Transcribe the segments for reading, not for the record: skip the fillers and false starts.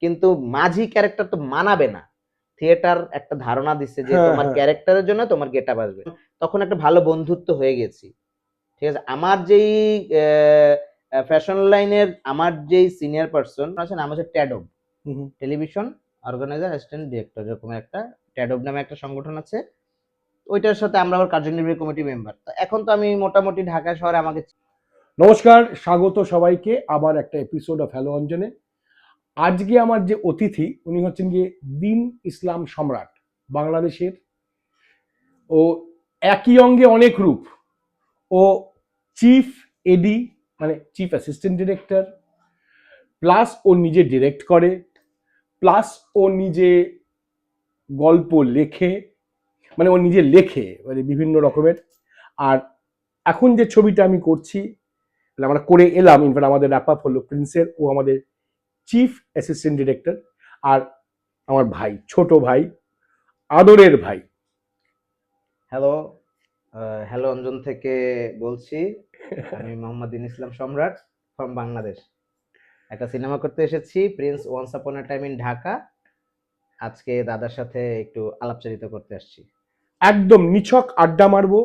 কিন্তু মাঝি ক্যারেক্টার তো মানাবে না। থিয়েটার একটা ধারণা দিচ্ছে যে তোমার ক্যারেক্টারের জন্য তোমার গেটআপ আসবে। তখন একটা ভালো বন্ধুত্ব হয়ে গেছি। ঠিক আছে, আমার যেই ফ্যাশন লাইনের আমার যেই সিনিয়র পার্সন আছে, নাম হচ্ছে ট্যাডব, টেলিভিশন অর্গানাইজার অ্যাসিস্ট্যান্ট ডিরেক্টর, এরকম একটা ট্যাডব নামে একটা সংগঠন আছে। ওইটার সাথে আমরা আবার কার্যনির্বাহী কমিটি মেম্বার। তো এখন তো আমি মোটামুটি ঢাকা শহরে আমাকে। নমস্কার, স্বাগত সবাইকে আবার একটা এপিসোড অফ হ্যালো অঞ্জনে। আজকে আমার যে অতিথি উনি হচ্ছেন গিয়ে দীন ইসলাম সম্রাট, বাংলাদেশের। ও একই অঙ্গে অনেক রূপ। ও চিফ এডি, মানে চিফ অ্যাসিস্ট্যান্ট ডিরেক্টর, প্লাস ও নিজে ডিরেক্ট করে, প্লাস ও নিজে গল্প লেখে, মানে ও নিজে লেখে মানে বিভিন্ন রকমের। আর এখন যে ছবিটা আমি করছি, আমরা করে এলাম, ইনফ্যাক্ট আমাদের র্যাপ আপ হলো প্রিন্সের, ও আমাদের চিফ অ্যাসিস্ট্যান্ট ডিরেক্টর। আর আমার ভাই, ছোট ভাই, আদরের ভাই। হ্যালো, হ্যালো অঞ্জন থেকে বলছি। আমি মোহাম্মদ দীন ইসলাম সম্রাট ফ্রম বাংলাদেশ। একটা সিনেমা করতে এসেছি, Prince once upon a time in Dhaka. আজকে দাদার সাথে একটু আলাপচারিতা করতে আসছি। একদম নিছক আড্ডা মারবো,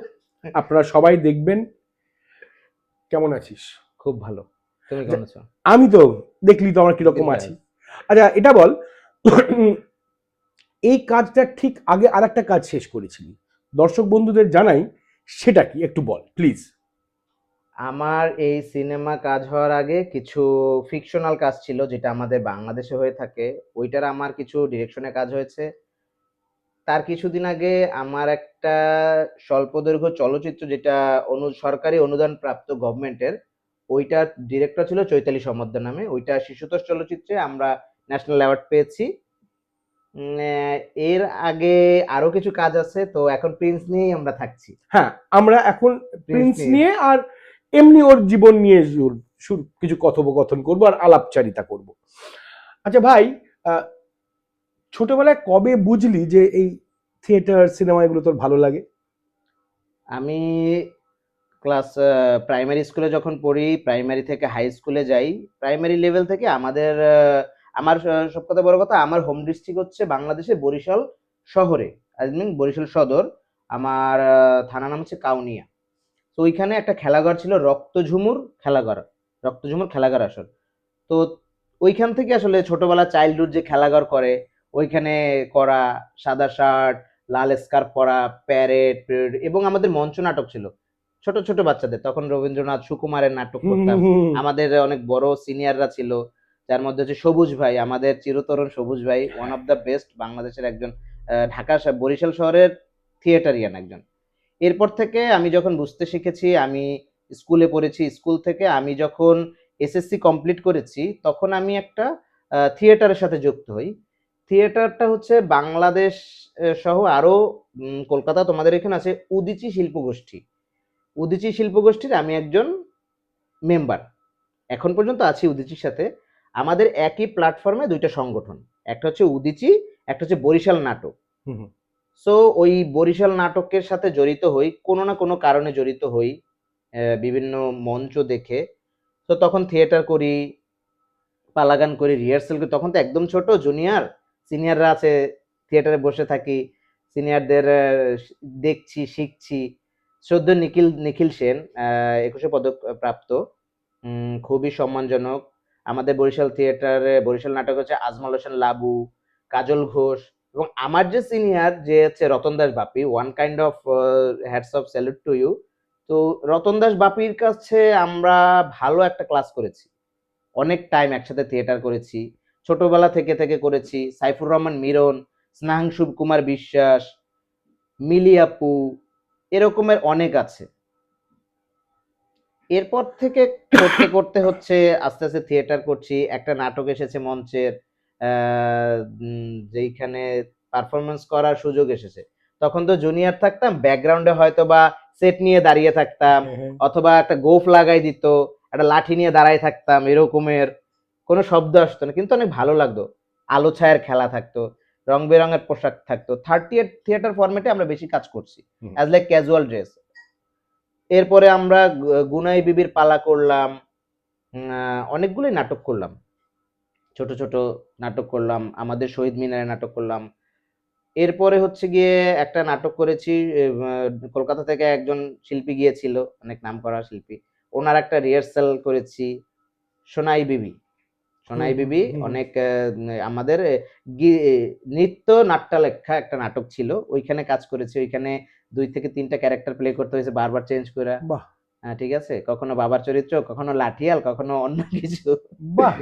আপনারা সবাই দেখবেন। কেমন আছিস? খুব ভালো, তুমি কেমন আছো? আমি তো দেখলি তো আমার কিরকম আছি। আচ্ছা এটা বল, এই কাজটা ঠিক আগে আর একটা কাজ শেষ করেছিলি, দর্শক বন্ধুদের জানাই, সেটা কি একটু বল প্লিজ। আমার এই সিনেমা কাজ হওয়ার আগে কিছু ফিকশনাল কাজ ছিল, যেটা আমাদের বাংলাদেশে হয়ে থাকে। ওইটার আমার কিছু ডিরেকশনের কাজ হয়েছে। তার কিছুদিন আগে আমার একটা স্বল্পদৈর্ঘ্য চলচ্চিত্র, যেটা সরকারি অনুদান প্রাপ্ত গভর্নমেন্টের, ওইটার ডিরেক্টর ছিল চৈতালি সমদ্দার নামে। ওইটা শিশুতোষ চলচ্চিত্রে আমরা ন্যাশনাল অ্যাওয়ার্ড পেয়েছি। এর আগে আরো কিছু কাজ আছে, তো এখন প্রিন্স নিয়েই আমরা থাকছি। হ্যাঁ, আমরা এখন প্রিন্স নিয়ে। নিয়ে আর এমনি ওর জীবন নিয়ে কিছু কথোপকথন করব আর আলাপচারিতা করব। আচ্ছা ভাই, ছোটবেলায় কবে বুঝলি যে এই থিয়েটার সিনেমা এগুলো তোর ভালো লাগে? আমি ক্লাস প্রাইমারি স্কুলে যখন পড়ি, প্রাইমারি থেকে হাই স্কুলে যাই। প্রাইমারি লেভেল থেকে আমাদের আমার সব কথা বড় কথা, আমার হোম ডিস্ট্রিক্ট হচ্ছে বাংলাদেশে বরিশাল শহরে, আই মিন বরিশাল সদর। আমার থানা নাম হচ্ছে কাউনিয়া। তো ওইখানে একটা খেলাঘর ছিল, রক্তঝুমুর খেলাঘর, রক্তঝুমুর খেলাঘর আসর। তো ওইখান থেকে আসলে ছোটবেলা চাইল্ডহুড যে খেলাঘর করে, ওইখানে করা, সাদা শার্ট, লাল স্কার্ফ পরা, প্যারেড এবং আমাদের মঞ্চ নাটক ছিল ছোট ছোট বাচ্চাদের। তখন রবীন্দ্রনাথ, সুকুমারের নাটক করতাম। আমাদের অনেক বড় সিনিয়ররা ছিল, যার মধ্যে হচ্ছে সবুজ ভাই, আমাদের চিরতরুণ সবুজ ভাই, ওয়ান অফ দ্য বেস্ট বাংলাদেশের একজন, ঢাকা বরিশাল শহরের থিয়েটারিয়ান একজন। এরপর থেকে আমি যখন বুঝতে শিখেছি, আমি স্কুলে পড়েছি, স্কুল থেকে আমি যখন এসএসসি কমপ্লিট করেছি, তখন আমি একটা থিয়েটারের সাথে যুক্ত হই। থিয়েটারটা হচ্ছে বাংলাদেশ সহ আরো কলকাতা তোমাদের এখানে আছে উদীচী শিল্পগোষ্ঠী। উদীচী শিল্পগোষ্ঠীর আমি একজন মেম্বার, এখন পর্যন্ত আছি উদীচীর সাথে। আমাদের একই প্ল্যাটফর্মে দুইটা সংগঠন, একটা হচ্ছে উদীচী, একটা হচ্ছে বরিশাল নাটক। সো ওই বরিশাল নাটকের সাথে জড়িত হই, কোনো না কোনো কারণে জড়িত হই, বিভিন্ন মঞ্চ দেখে। তো তখন থিয়েটার করি, পালাগান করি, রিহার্সাল করি। তখন তো একদম ছোট, জুনিয়র, সিনিয়ররা আছে, থিয়েটারে বসে থাকি, সিনিয়রদের দেখছি, শিখছি। শ্রদ্ধ নিখিল নিখিল সেন, 21শে পদক প্রাপ্ত, খুবই সম্মানজনক। আমাদের বরিশাল থিয়েটারে বরিশাল নাটক হচ্ছে আজমল হোসেন লাবু, কাজল ঘোষ, এবং আমার যে সিনিয়র যে হচ্ছে Ratan Das Bapi, one kind of hats off salute to you. তো রতন দাস বাপির কাছে আমরা ভালো একটা ক্লাস করেছি, অনেক টাইম একসাথে থিয়েটার করেছি, ছোটবেলা থেকে থেকে করেছি। সাইফুর রহমান মিরন, স্নেহাংশু কুমার বিশ্বাস, মিলি আপু, এরকমের অনেক আছে। এরপর থেকে করতে করতে হচ্ছে আস্তে আস্তে থিয়েটার করছি। একটা নাটক এসেছে মঞ্চের, যেইখানে পারফরমেন্স করার সুযোগ এসেছে। তখন তো জুনিয়র থাকতাম, ব্যাকগ্রাউন্ডে হয়তো বা সেট নিয়ে দাঁড়িয়ে থাকতাম, অথবা একটা গোফ লাগাই দিত, একটা লাঠি নিয়ে দাঁড়ায় থাকতাম, এরকমের কোনো শব্দ আসতো না, কিন্তু অনেক ভালো লাগতো। আলো ছায়ার খেলা থাকতো, রং বেরঙের পোশাক থাকতো। 38 থিয়েটার ফরম্যাটে আমরা বেশি কাজ করছি, অ্যাজ লাইক ক্যাজুয়াল ড্রেস। এরপরে আমরা গুনাই বিবির পালা করলাম, অনেকগুলোই নাটক করলাম। ছোট ছোট নাটক করলাম, আমাদের শহীদ মিনারে নাটক করলাম। এরপরে হচ্ছে গিয়ে একটা নাটক করেছি, কলকাতা থেকে একজন শিল্পী গিয়েছিল, অনেক নামকরা শিল্পী, ওনার একটা রিহার্সাল করেছি, সোনাই বিবি। সোনাই বিবি অনেক আমাদের নৃত্য নাট্যলেখা একটা নাটক ছিল, ওইখানে কাজ করেছি। ওইখানে 2 থেকে 3টা ক্যারেক্টার প্লে করতে হয়েছে বারবার চেঞ্জ করে। বাহ ঠিক আছে, কখনো বাবার চরিত্র, কখনো লাঠিয়াল, কখনো অন্য কিছু। বাহ,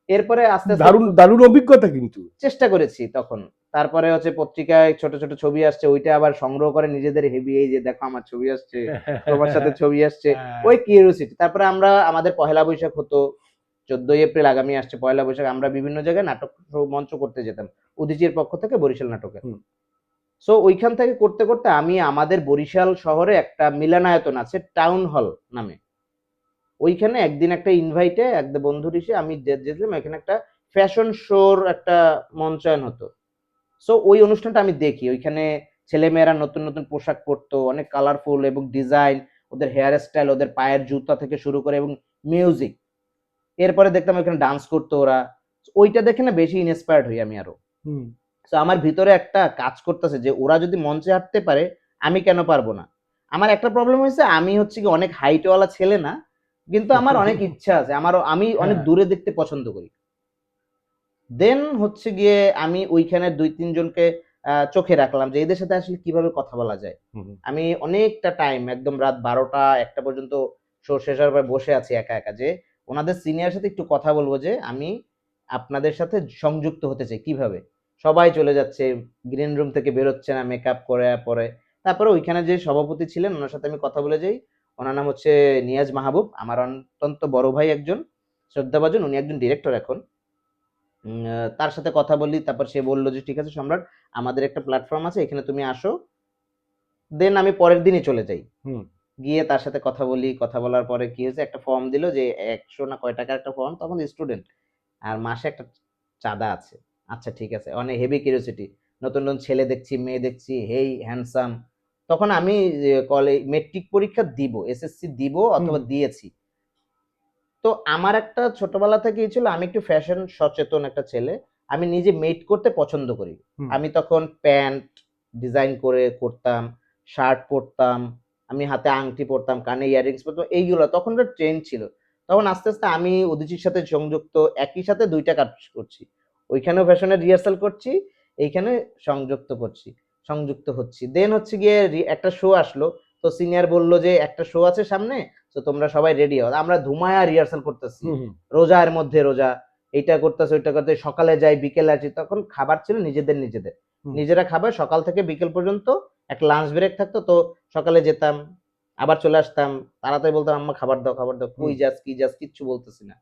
এরপরে আস্তে আস্তে দারুণ দারুণ অভিজ্ঞতা কিন্তু। চেষ্টা করেছি তখন। তারপরে হচ্ছে পত্রিকায় ছোট ছোট ছবি আসছে, ওইটা আবার সংগ্রহ করে নিজেদের হেভি, এই যে দেখো আমার ছবি আসছে, তোমার সাথে ছবি আসছে, ওই কিউরিওসিটি। তারপরে আমরা আমাদের পহেলা বৈশাখ হতো, 14ই এপ্রিল আগামী আসছে পয়লা বৈশাখ, আমরা বিভিন্ন জায়গায় নাটক মঞ্চ করতে যেতাম, উদীচীর পক্ষ থেকে বরিশাল নাটকে। সো ওইখান থেকে করতে করতে আমি আমাদের বরিশাল শহরে একটা মিলনায়তন আছে টাউন হল নামে, ওইখানে একদিন একটা ইনভাইটে এক বন্ধুর এসে আমি যেতাম, এখানে একটা ফ্যাশন শোর একটা মঞ্চায়ন হতো। সো ওই অনুষ্ঠানটা আমি দেখি, ওইখানে ছেলেমেয়েরা নতুন নতুন পোশাক পরতো, অনেক কালারফুল এবং ডিজাইন, ওদের হেয়ার স্টাইল, ওদের পায়ের জুতা থেকে শুরু করে এবং মিউজিক। এরপরে দেখতাম ওইখানে ডান্স করতো ওরা, ওইটা দেখে না বেশি ইন্সপায়ার্ড হই আমি আরো। তো আমার ভিতরে একটা কাজ করতেছে যে ওরা যদি মঞ্চে হাঁটতে পারে, আমি কেন পারবো না। আমার একটা প্রবলেম হয়েছে, আমি হচ্ছে কি অনেক হাইটওয়ালা ছেলে না, কিন্তু আমার অনেক ইচ্ছা আছে, আমি অনেক দূরে দেখতে পছন্দ করি। দেন হচ্ছে গিয়ে আমি ওইখানে 2-3 জনকে চোখে রাখলাম যে এদের সাথে আসলে কিভাবে কথা বলা যায়। আমি অনেকটা টাইম, একদম রাত 12টা 1টা পর্যন্ত শো শেষ হওয়ার পর বসে আছি একা একা, যে ওনাদের সিনিয়র সাথে একটু কথা বলবো, যে আমি আপনাদের সাথে সংযুক্ত হতে চাই কিভাবে। সবাই চলে যাচ্ছে, গ্রিন রুম থেকে বেরোচ্ছে না মেকআপ করে পরে। তারপরে ওইখানে যে সভাপতি ছিলেন ওনার সাথে আমি কথা বলে যাই, ওনার নাম হচ্ছে নিয়াজ মাহবুব, আমার অত্যন্ত বড় ভাই একজন, শ্রদ্ধাভাজন, উনি একজন ডিরেক্টর এখন। তার সাথে কথা বলি, তারপর সে বলল যে ঠিক আছে সম্রাট, আমাদের একটা প্ল্যাটফর্ম আছে, এখানে তুমি আসো। দেন আমি পরের দিনই চলে যাই, গিয়ে তার সাথে কথা বলি। কথা বলার পরে কি হয়েছে, একটা ফর্ম দিল যে 100 না কয় টাকার একটা ফর্ম, তখন স্টুডেন্ট, আর মাসে একটা চাঁদা আছে। আচ্ছা ঠিক আছে, অনেক হেভি কিউরিওসিটি, নতুন নতুন ছেলে দেখছি, মেয়ে দেখছি, হেই হ্যান্ডসাম। তখন আমি কলেজ মেট্রিক পরীক্ষা দিব, এসএসসি দিব অথবা দিয়েছি। তো আমার একটা ছোটবেলা থেকেই ছিল, আমি একটু ফ্যাশন সচেতন একটা ছেলে, আমি নিজে মেড করতে পছন্দ করি। আমি তখন প্যান্ট ডিজাইন করে করতাম, শার্ট পরতাম, আমি হাতে আংটি পরতাম, কানে ইয়ারিংস পরতাম, এইগুলো তখনকার ট্রেন্ড ছিল। তখন আস্তে আস্তে আমি উদীচীর সাথে সংযুক্ত, একই সাথে 2টা কাজ করছি, ওইখানেও ফ্যাশনের রিহার্সাল করছি, এইখানে সংযুক্ত হচ্ছি। দেন হচ্ছে গিয়ে একটা শো আসলো, তো সিনিয়র বললো যে একটা শো আছে সামনে, তো তোমরা সবাই রেডি হও। আমরা ধুমায়া রিহার্সাল করতেছি, রোজার মধ্যে রোজা, এইটা করতেছে ওইটা করতে, সকালে যাই বিকেলে আসি। তখন খাবার ছিল নিজেদের নিজেরা খাবার, সকাল থেকে বিকেল পর্যন্ত একটা লাঞ্চ ব্রেক থাকতো, তো সকালে যেতাম, আবার চলে আসতাম, তাড়াতাড়ি বলতাম আম্মা খাবার দাও খাবার দাও, কই যাস কি যাস কিচ্ছু বলতেছি না।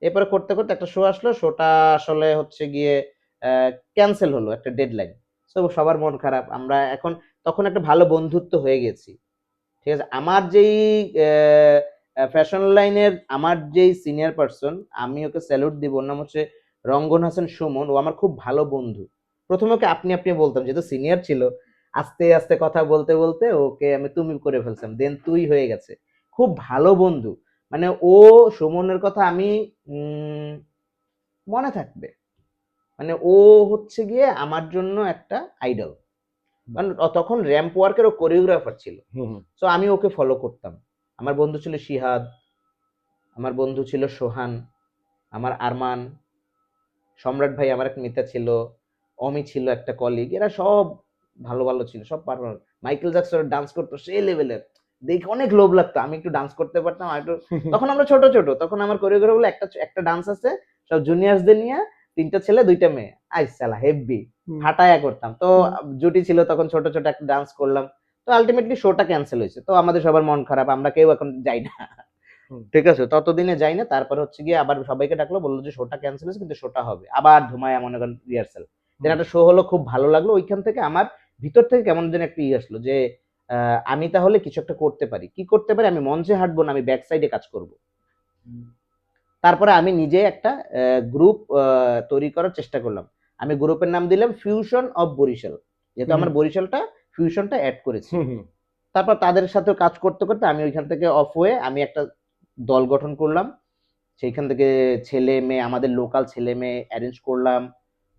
এরপরে করতে করতে একটা শো আসলো, শোটা আসলে হচ্ছে গিয়ে ক্যান্সেল হলো, একটা ডেডলাইন। তো সবার মন খারাপ, আমরা এখন তখন একটা ভালো বন্ধুত্ব হয়ে গেছি। ঠিক আছে, আমার যেই ফ্যাশন লাইনের আমার যেই সিনিয়র পার্সন, আমি ওকে স্যালুট দিব, ওর নাম হচ্ছে রঙ্গন হাসান সুমন, ও আমার খুব ভালো বন্ধু। প্রথমে ওকে আপনি আপনি বলতাম, যেহেতু সিনিয়র ছিল, আস্তে আস্তে কথা বলতে বলতে ওকে আমি তুমি করে ফেলতাম, দেন তুই হয়ে গেছে। খুব ভালো বন্ধু, মানে ও, সুমনের কথা আমি মনে থাকবে, মানে ও হচ্ছে গিয়ে আমার জন্য একটা আইডল। কারণ তখন র্যাম্প ওয়ার্কের ও কোরিওগ্রাফার ছিল, সো আমি ওকে ফলো করতাম। আমার বন্ধু ছিল শিহাদ, আমার বন্ধু ছিল সোহান, আমার আরমান, সম্রাট ভাই আমার এক মিতা ছিল, অমি ছিল একটা কলিগ, এরা সব ভালো ভালো ছিল, সব পারফর্মার। মাইকেল জ্যাকসন ডান্স করতো সেই লেভেলের, দেখে অনেক লোভ লাগতো, আমি একটু ডান্স করতে পারতাম আর একটু। তখন আমরা ছোট ছোট, তখন আমার কোরিওগ্রাফার বলে একটা একটা ডান্স আছে, সব জুনিয়রসদের নিয়ে, 3টা ছেলে 2টা মেয়ে, আই সালা হেভি ফাটায়া করতাম। তো জুটি ছিল তখন, ছোট ছোট একটা ডান্স করলাম। তো আলটিমেটলি শোটা ক্যান্সেল হয়েছে, তো আমাদের সবার মন খারাপ, আমরা কেউ এখন যাই না। ঠিক আছে, ততদিনে যাই না। তারপর হচ্ছে গিয়ে আবার সবাইকে ডাকলো, বললো যে শোটা ক্যান্সেল হয়েছে, কিন্তু শোটা হবে আবার ধুমায়া, মনে করেন রিহার্সাল। দেন একটা শো হলো, খুব ভালো লাগলো। ওইখান থেকে আমার ভিতর থেকে কেমন যেন একটা ইয়ে আসলো যে আমি তাহলে কিছু একটা করতে পারি। কি করতে পারি, আমি মঞ্চে হাঁটবো না, আমি ব্যাক সাইডে কাজ করব। তারপরে আমি নিজে একটা গ্রুপ তৈরি করার চেষ্টা করলাম। আমি গ্রুপের নাম দিলাম ফিউশন অফ বরিশাল, যেহেতু আমার বরিশালটা ফিউশনটা অ্যাড করেছি। তারপর তাদের সাথে কাজ করতে করতে আমি ওইখান থেকে অফ হয়ে আমি একটা দল গঠন করলাম, সেইখান থেকে ছেলে মেয়ে, আমাদের লোকাল ছেলে মেয়ে অ্যারেঞ্জ করলাম,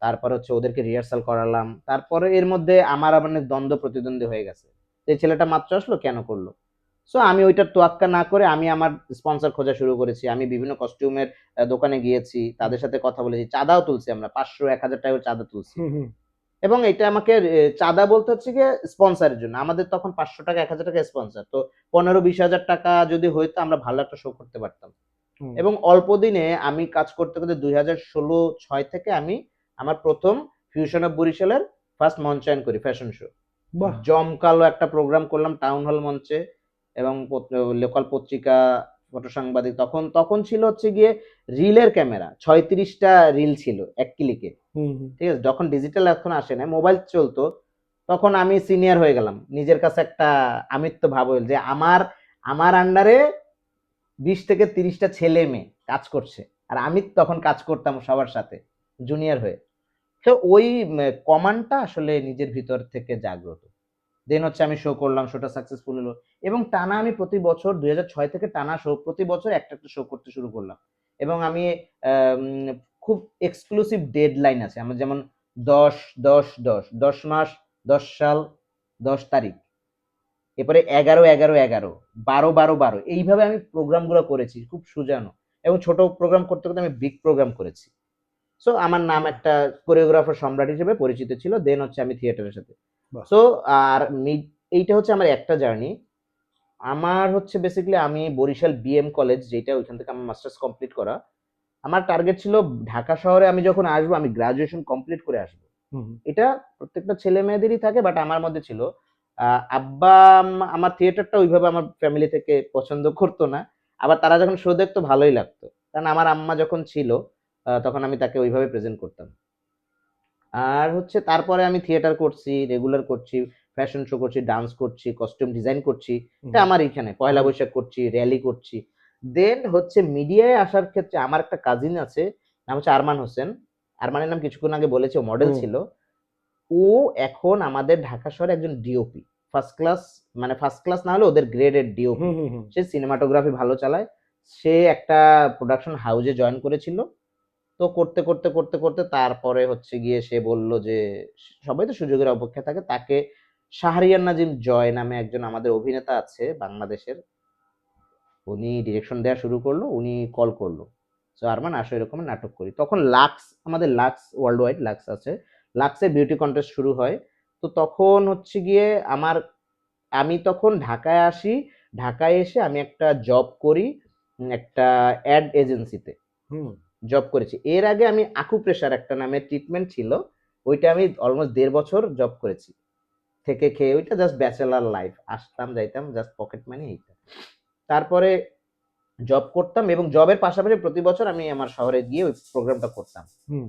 তারপর হচ্ছে ওদেরকে রিহার্সাল করালাম, তারপরে এর মধ্যে আমার আবার অনেক দ্বন্দ্ব প্রতিদ্বন্দ্বী হয়ে গেছে, যে ছেলেটা মাত্র আসলো কেন করলো। সো আমি ওইটার তোয়াক্কা না করে আমি আমার স্পন্সর খোঁজা শুরু করেছি। আমি বিভিন্ন কস্টিউমের দোকানে গিয়েছি, তাদের সাথে কথা বলেছি, চাঁদাও তুলছি, আমরা 500 1,000 টাকা চাঁদা তুলছি। হুম হুম এবং এটা আমাকে চাঁদা বলতে হচ্ছে গিয়ে স্পন্সরের জন্য, আমাদের তখন 500 টাকা 1,000 টাকা স্পন্সর, তো 15-20 হাজার টাকা যদি হইতো আমরা ভালো একটা শো করতে পারতাম। হুম। এবং অল্প দিনে আমি কাজ করতে করতে 2016-6 থেকে আমি আমার প্রথম ফিউশন অফ বরিশালের ফার্স্ট মঞ্চায়ন করি, ফ্যাশন শো। বাহ। জমকালো একটা প্রোগ্রাম করলাম টাউন হল মঞ্চে, এবং লোকাল পত্রিকা, ফটো সাংবাদিক, তখন তখন ছিল হচ্ছে গিয়ে রিলের ক্যামেরা, 36টা রিল ছিল এক ক্লিকে। হুম হুম ঠিক আছে, যখন ডিজিটাল এখন আসে না, মোবাইল চলতো, তখন আমি সিনিয়র হয়ে গেলাম, নিজের কাছে একটা আমিত্ব ভাব হইল যে আমার আমার আন্ডারে 20 থেকে 30টা ছেলে মেয়ে কাজ করছে, আর আমি তখন কাজ করতাম সবার সাথে জুনিয়র হয়ে। তো ওই কমান্ডটা আসলে নিজের ভিতর থেকে জাগ্রত। দেন হচ্ছে আমি শো করলাম, শোটা সাকসেসফুল হলো, এবং টানা আমি প্রতি বছর 2006 থেকে টানা শো, প্রতি বছর একটা একটা শো করতে শুরু করলাম। এবং আমি খুব এক্সক্লুসিভ ডেডলাইন আছে আমার, যেমন 10-10-10 মাস, 10 সাল, 10 তারিখ, এরপরে 11-11-11, 12-12-12, এইভাবে আমি প্রোগ্রামগুলো করেছি খুব সুজানো। এবং ছোট প্রোগ্রাম করতে করতে আমি বিগ প্রোগ্রাম করেছি। সো আমার নাম একটা কোরিওগ্রাফার সম্রাট হিসেবে পরিচিত ছিল। দেন হচ্ছে আমি থিয়েটারের সাথে। বাহ। সো আর এইটা হচ্ছে আমার একটা জার্নি। আমার হচ্ছে বেসিক্যালি আমি বরিশাল বিএম কলেজ, যেটা ওইখান থেকে আমার মাস্টার্স কমপ্লিট করা। আমার টার্গেট ছিল ঢাকা শহরে আমি যখন আসবো আমি গ্রাজুয়েশন কমপ্লিট করে আসবো। হুম হুম এটা প্রত্যেকটা ছেলে মেয়েদেরই থাকে, বাট আমার মধ্যে ছিল আব্বা আমার থিয়েটারটা ওইভাবে আমার ফ্যামিলি থেকে পছন্দ করতো না। আবার তারা যখন শো দেখতো ভালোই লাগতো, কারণ আমার আম্মা যখন ছিল তখন আমি তাকে ওইভাবে প্রেজেন্ট করতাম। আর হচ্ছে তারপরে আমি থিয়েটার করছি, রেগুলার করছি, ফ্যাশন শো করছি, ডান্স করছি, কস্টিউম ডিজাইন করছি। এটা হুম আমার এখানে পয়লা হুম বৈশাখ করছি, র্যালি করছি। দেন হচ্ছে মিডিয়ায় আসার ক্ষেত্রে আমার একটা কাজিন আছে, নাম হচ্ছে আরমান হোসেন। আরমানের নাম কিছুক্ষণ আগে বলেছে, মডেল হুম ছিল। ও এখন আমাদের ঢাকা শহরে একজন ডিওপি, ফার্স্ট ক্লাস, মানে ফার্স্ট ক্লাস না হলে ওদের গ্রেডের ডিওপি। হুম হুম হুম সে সিনেমাটোগ্রাফি ভালো চালায়। সে একটা প্রোডাকশন হাউসে জয়েন করেছিল। তো করতে করতে করতে করতে তারপরে হচ্ছে গিয়ে সে বলল যে সবাই তো সুযোগের অপেক্ষা থাকে, তাকে শাহরিয়ার নাজিম জয় নামে একজন আমাদের অভিনেতা আছে বাংলাদেশের, উনি ডিরেকশন দেওয়া শুরু করলো, উনি কল করলো, সো আরমান আসো এরকম নাটক করি। তখন লাক্স, আমাদের লাক্স ওয়ার্ল্ড ওয়াইড লাক্স আছে, লাক্সের বিউটি কন্টেস্ট শুরু হয়। তো তখন হচ্ছে গিয়ে আমার, আমি তখন ঢাকায় আসি, ঢাকায় এসে আমি একটা জব করি, একটা অ্যাড এজেন্সিতে হুম। জব করেছি। এর আগে আমি আকুপ্রেশার একটা নামে ট্রিটমেন্ট ছিল, ওইটা আমি অলমোস্ট 1.5 বছর জব করেছি, থেকে খেয়ে, ওইটা জাস্ট ব্যাচেলার লাইফ, আসতাম যাইতাম জাস্ট পকেট মানি এইটা। তারপরে জব করতাম, এবং জবের পাশাপাশি প্রতি বছর আমি আমার শহরে গিয়ে ওই প্রোগ্রামটা করতাম। হুম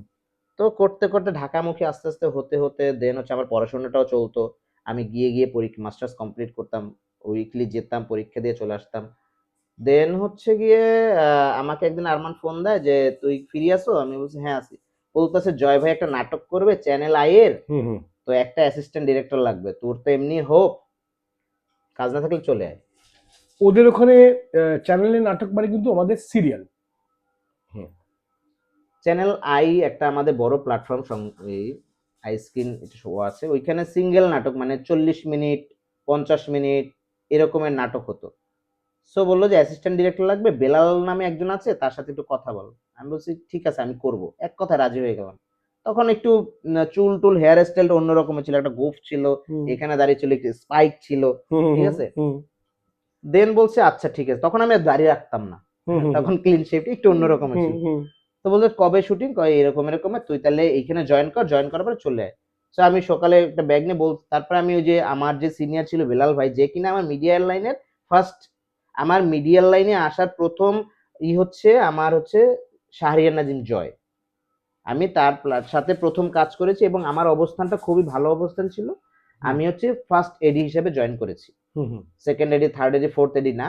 তো করতে করতে ঢাকামুখী আস্তে আস্তে হতে হতে দেন হচ্ছে আমার পড়াশোনাটাও চলতো। আমি গিয়ে গিয়ে পরীক্ষা, মাস্টার্স কমপ্লিট করতাম, উইকলি যেতাম, পরীক্ষা দিয়ে চলে আসতাম। দেন হচ্ছে গিয়ে আমাকে একদিন আরমান ফোন দেয় যে তুই ফ্রি আছো, আমি বলছি হ্যাঁ আছি। বলতেছে জয় ভাই একটা নাটক করবে চ্যানেল আই এর, হুম হুম। তো একটা অ্যাসিস্ট্যান্ট ডিরেক্টর লাগবে, তোর তো এমনি হোক, কাজ না থাকলে চলে আয়। ওদের ওখানে চ্যানেলে নাটক মানে কিন্তু আমাদের সিরিয়াল। হুম চ্যানেল আই একটা আমাদের বড় প্ল্যাটফর্ম, এই আই স্ক্রিন এটা শো আছে, ওইখানে সিঙ্গেল নাটক মানে 40 মিনিট, 50 মিনিট এরকমের নাটক হতো। সো বললো যে অ্যাসিস্ট্যান্ট ডিরেক্টর লাগবে, বেলাল নামে একজন আছে, তার সাথে একটু কথা বল। আমি বলছি ঠিক আছে আমি করব, এক কথা রাজি হয়ে গেলাম। তখন একটু চুল টুল হেয়ার স্টাইলটা অন্যরকমের ছিল, একটা গোফ ছিল, হুম এখানে দাঁড়িয়ে ছিল, একটু স্পাইক ছিল। হুম ঠিক হুম আছে, হুম দেন বলছে আচ্ছা ঠিক আছে, তখন আমি আর দাঁড়িয়ে রাখতাম না, হুম হুম তখন ক্লিন শেভ একটু অন্যরকমের হুম ছিল। হুম তো বলছে কবে শুটিং, কয় এরকম এরকম, তুই তাহলে এইখানে জয়েন কর, জয়েন করার পরে চলে আয়। তো আমি সকালে একটা ব্যাগ নিয়ে তারপরে আমি ওই যে আমার যে সিনিয়র ছিল বেলাল ভাই, যে কিনা আমার মিডিয়া লাইনের ফার্স্ট, আমার মিডিয়া লাইনে আসার প্রথম হচ্ছে আমার হচ্ছে শাহরিয়ার নাজিম জয়। আমি তার সাথে প্রথম কাজ করেছি, এবং আমার অবস্থানটা খুবই ভালো অবস্থান ছিল। হুম আমি হচ্ছে ফার্স্ট এডি হিসেবে জয়েন করেছি, হুম হুম সেকেন্ড এডি, থার্ড এডি, ফোর্থ এডি না।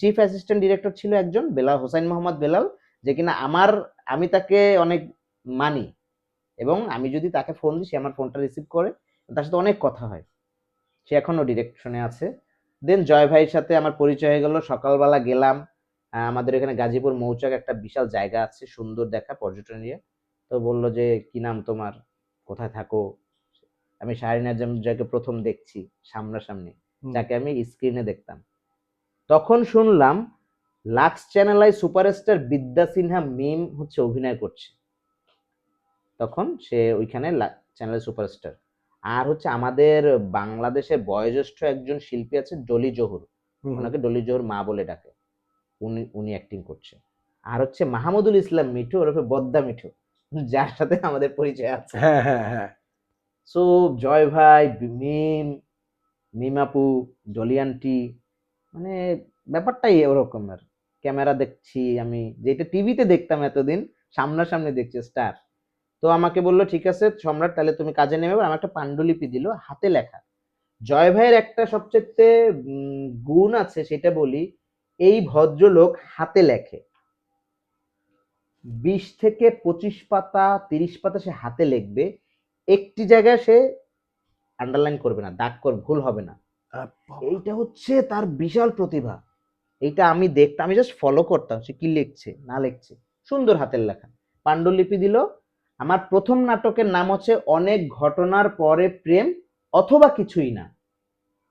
চিফ অ্যাসিস্ট্যান্ট ডিরেক্টর ছিল একজন বেলাল, হোসাইন মোহাম্মদ বেলাল, যে কিনা আমার, আমি তাকে অনেক মানি, এবং আমি যদি তাকে ফোন দিই সে আমার ফোনটা রিসিভ করে, তার সাথে অনেক কথা হয়, সে এখনো ডিরেকশনে আছে। দেন জয় ভাইয়ের সাথে আমার পরিচয় হয়ে গেল, সকালবেলা গেলাম, আমাদের এখানে গাজীপুর মৌচাক একটা বিশাল জায়গা আছে, সুন্দর দেখা পর্যটন এরিয়া। তো বললো যে কি নাম তোমার, কোথায় থাকো। আমি শাহরিন আজম যাকে প্রথম দেখছি সামনাসামনি, হুম। যাকে আমি স্ক্রিনে দেখতাম, তখন শুনলাম লাক্স চ্যানেল আই সুপারস্টার বিদ্যা সিনহা মিম হচ্ছে অভিনয় করছে। তখন সে ওইখানে চ্যানেল সুপারস্টার। আর হচ্ছে আমাদের বাংলাদেশের বয়োজ্যেষ্ঠ একজন শিল্পী আছে ডলি জহুর, হুম, হুম। ওনাকে ডলি জহুর মা বলে ডাকে, উনি উনি অ্যাক্টিং করছে। আর হচ্ছে মাহমুদুল ইসলাম মিঠু ওরফে বদ্দা মিঠু, যার সাথে আমাদের পরিচয় আছে। হ্যাঁ, হ্যাঁ, হ্যাঁ। সো জয় ভাই, মিম, মিমাপু, ডলি আন্টি, মানে ব্যাপারটাই ওরকমের। ক্যামেরা দেখছি আমি, যেটা টিভিতে দেখতাম এতদিন, সামনাসামনি দেখছি স্টার। তো আমাকে বললো ঠিক আছে সম্রাট, তাহলে তুমি কাজে নেমে আমার একটা পাণ্ডুলিপি দিল হাতে লেখা। জয় ভাইয়ের একটা সবচেয়ে গুণ আছে, সেটা বলি, এই ভদ্রলোক হাতে লেখে। 20 থেকে 25 পাতা 30 পাতা সে হাতে লিখবে, একটি জায়গায় সে আন্ডারলাইন করবে না, দাগ করে ভুল হবে না। এইটা হচ্ছে তার বিশাল প্রতিভা। এইটা আমি দেখতাম, আমি জাস্ট ফলো করতাম সে কি লিখছে না লিখছে। সুন্দর হাতের লেখা, পাণ্ডুলিপি দিল। আমার প্রথম নাটকের নাম হচ্ছে অনেক ঘটনার পরে প্রেম অথবা কিছুই না,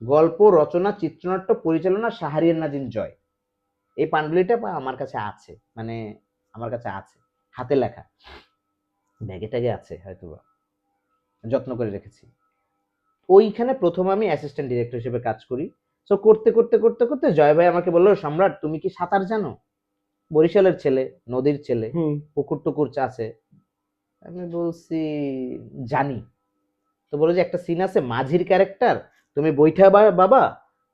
গল্প রচনা চিত্রনাট্য পরিচালনা শাহরিয়ার নাজিম জয়। এই পাণ্ডুলিটা আমার কাছে আছে, মানে আমার কাছে আছে হাতে লেখা, ব্যাগে ট্যাগে আছে হয়তো, যত্ন করে রেখেছি। ওইখানে প্রথম আমি অ্যাসিস্ট্যান্ট ডিরেক্টর হিসেবে কাজ করি। তো করতে করতে করতে করতে জয় ভাই আমাকে বললো সম্রাট তুমি কি সাঁতার জানো? বরিশালের ছেলে, নদীর ছেলে, হুম। পুকুর টুকুর আছে। আমি বলছি জানি। তো বলে যে একটা সিন আছে মাঝির ক্যারেক্টার, তুমি বৈঠা বাবা,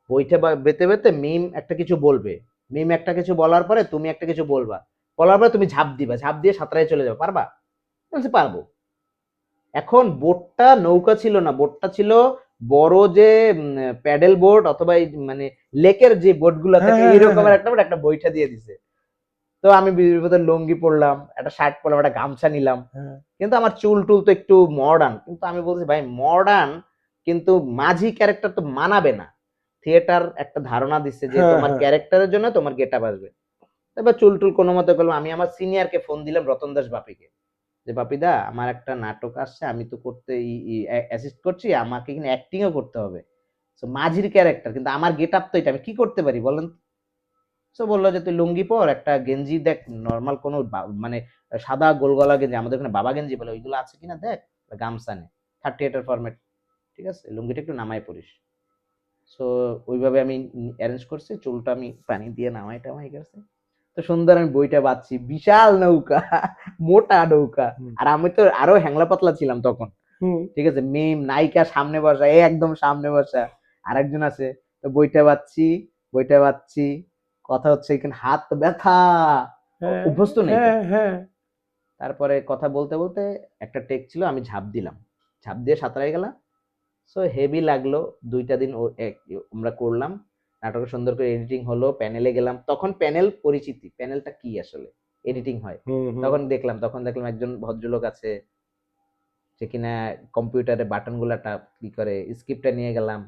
বৈঠা বেতে বেতে মিম একটা কিছু বলবে, মিম একটা কিছু বলার পরে তুমি একটা কিছু বলবা, বলার পরে তুমি ঝাঁপ দিবা, ঝাঁপ দিয়ে সাঁতরায় চলে যাবে, পারবা? বলছি পারবো। এখন বোটটা নৌকা ছিল না, বোটটা ছিল বড় যে প্যাডেল বোট অথবা এই মানে লেকের যে বোট গুলা হ্যাঁ, থাকে, হ্যাঁ, হ্যাঁ, এইরকমের হ্যাঁ। একটা বোট, একটা বইটা দিয়ে দিছে। তো আমি বিপদের লুঙ্গি পরলাম, একটা শার্ট পরলাম, একটা গামছা নিলাম। হ্যাঁ, কিন্তু আমার চুল টুল তো একটু মডার্ন, কিন্তু আমি বলছি ভাই মডার্ন, কিন্তু মাঝি ক্যারেক্টার তো মানাবে না। থিয়েটার একটা ধারণা দিচ্ছে যে হ্যাঁ, তোমার হ্যাঁ। ক্যারেক্টারের জন্য তোমার গেট আপ আসবে। তারপর চুল টুল কোনো মতো করলাম, আমি আমার সিনিয়রকে ফোন দিলাম, রতন দাস বাপিকে, যে বাপিদা আমার একটা নাটক আসছে, আমি তো করতে অ্যাসিস্ট করছি, আমাকে এখানে অ্যাক্টিংও করতে হবে। তো মাঝির ক্যারেক্টার, কিন্তু আমার গেট আপ তো এটা, আমি কি করতে পারি বলেন? তো বললো যে তুই লুঙ্গি পর, একটা গেঞ্জি দেখ, নর্মাল কোনো মানে সাদা গোল গলা গেঞ্জি, আমাদের ওখানে বাবা গেঞ্জি বলে, ওইগুলো আছে কিনা দেখ, গামছা নে, 38 ফরম্যাট, ঠিক আছে, লুঙ্গিটা একটু নামায় পড়িস। সো ওইভাবে আমি অ্যারেঞ্জ করছি, চুলটা আমি পানি দিয়ে নামাই টামাই গেছে। তো সুন্দর আমি বইটা বাঁধছি, বিশাল নৌকা, মোটা নৌকা। হুম, আর আমি তো আরো হ্যাংলা পাতলা ছিলাম তখন, হুম। ঠিক আছে, মিম নায়িকা সামনে বসা, এ একদম সামনে বসা, আরেকজন আছে। তো বইটা বাঁধছি, বইটা বাঁধছি, কথা হচ্ছে এখানে হাত তো ব্যথা, হ্যাঁ, অভ্যস্ত নেই তো। হ্যাঁ, হ্যাঁ। তারপরে কথা বলতে বলতে একটা টেক ছিল, আমি ঝাঁপ দিলাম, ঝাঁপ দিয়ে সাঁতরাই গেলাম। সো হেভি লাগলো। 2টা দিন আমরা করলাম, নাটকে সুন্দর করে এডিটিং হলো, প্যানেলে গেলাম, তখন প্যানেল পরিচিতি, প্যানেলটা কি আসলে এডিটিং হয়, হুম, হুম। তখন দেখলাম একজন ভদ্রলোক আছে, যে কিনা কম্পিউটারে বাটন গুলাটা কি করে, স্ক্রিপ্টটা নিয়ে গেলাম।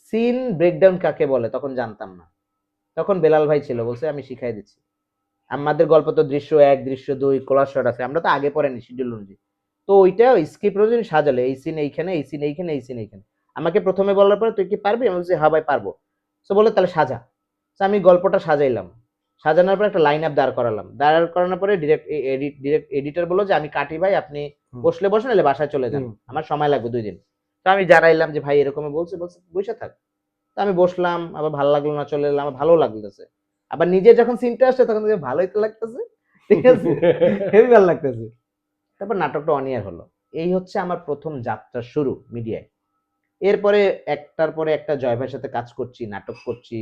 সিন ব্রেকডাউন কাকে বলে তখন জানতাম না, তখন বেলাল ভাই ছিল, বলছে আমি শিখাই দিচ্ছি। আমাদের গল্প তো দৃশ্য 1 দৃশ্য 2 কোলার শট আছে, আমরা তো আগে পরে নি শিডিউল অনুযায়ী। তো ওইটা স্ক্রিপ্ট অনুযায়ী সাজালে, এই সিন এইখানে, এই সিন এইখানে, এই সিন এইখানে। আমাকে প্রথমে বলার পরে তুই কি পারবি, আমি বলছি হ্যাঁ ভাই পারবো। তো বলে তাহলে সাজা। তো আমি গল্পটা সাজাইলাম, সাজানোর পর একটা লাইন আপ দাঁড় করালাম, দাঁড় করানোর পরে ডিরেক্ট এডিটর বললো যে আমি কাটি ভাই, আপনি হুম, বসলে বসেন, নাহলে বাসায় চলে যান, হুম। আমার সময় লাগবে 2 দিন। তো আমি জানাইলাম যে ভাই এরকম বলছে, বলছে বসে থাক। তো আমি বসলাম, আবার ভালো লাগলো না, চলে এলাম, আমার ভালো লাগতেছে। আবার নিজে যখন সিনটা আসছে তখন দেখি ভালোই তো লাগতেছে, ঠিক আছে, হেভি ভালো লাগতেছে। তারপর নাটকটা অন ইয়ার হলো। এই হচ্ছে আমার প্রথম যাত্রা শুরু মিডিয়ায়। এরপরে একটার পরে একটা জয় ভাইয়ের সাথে কাজ করছি, নাটক করছি,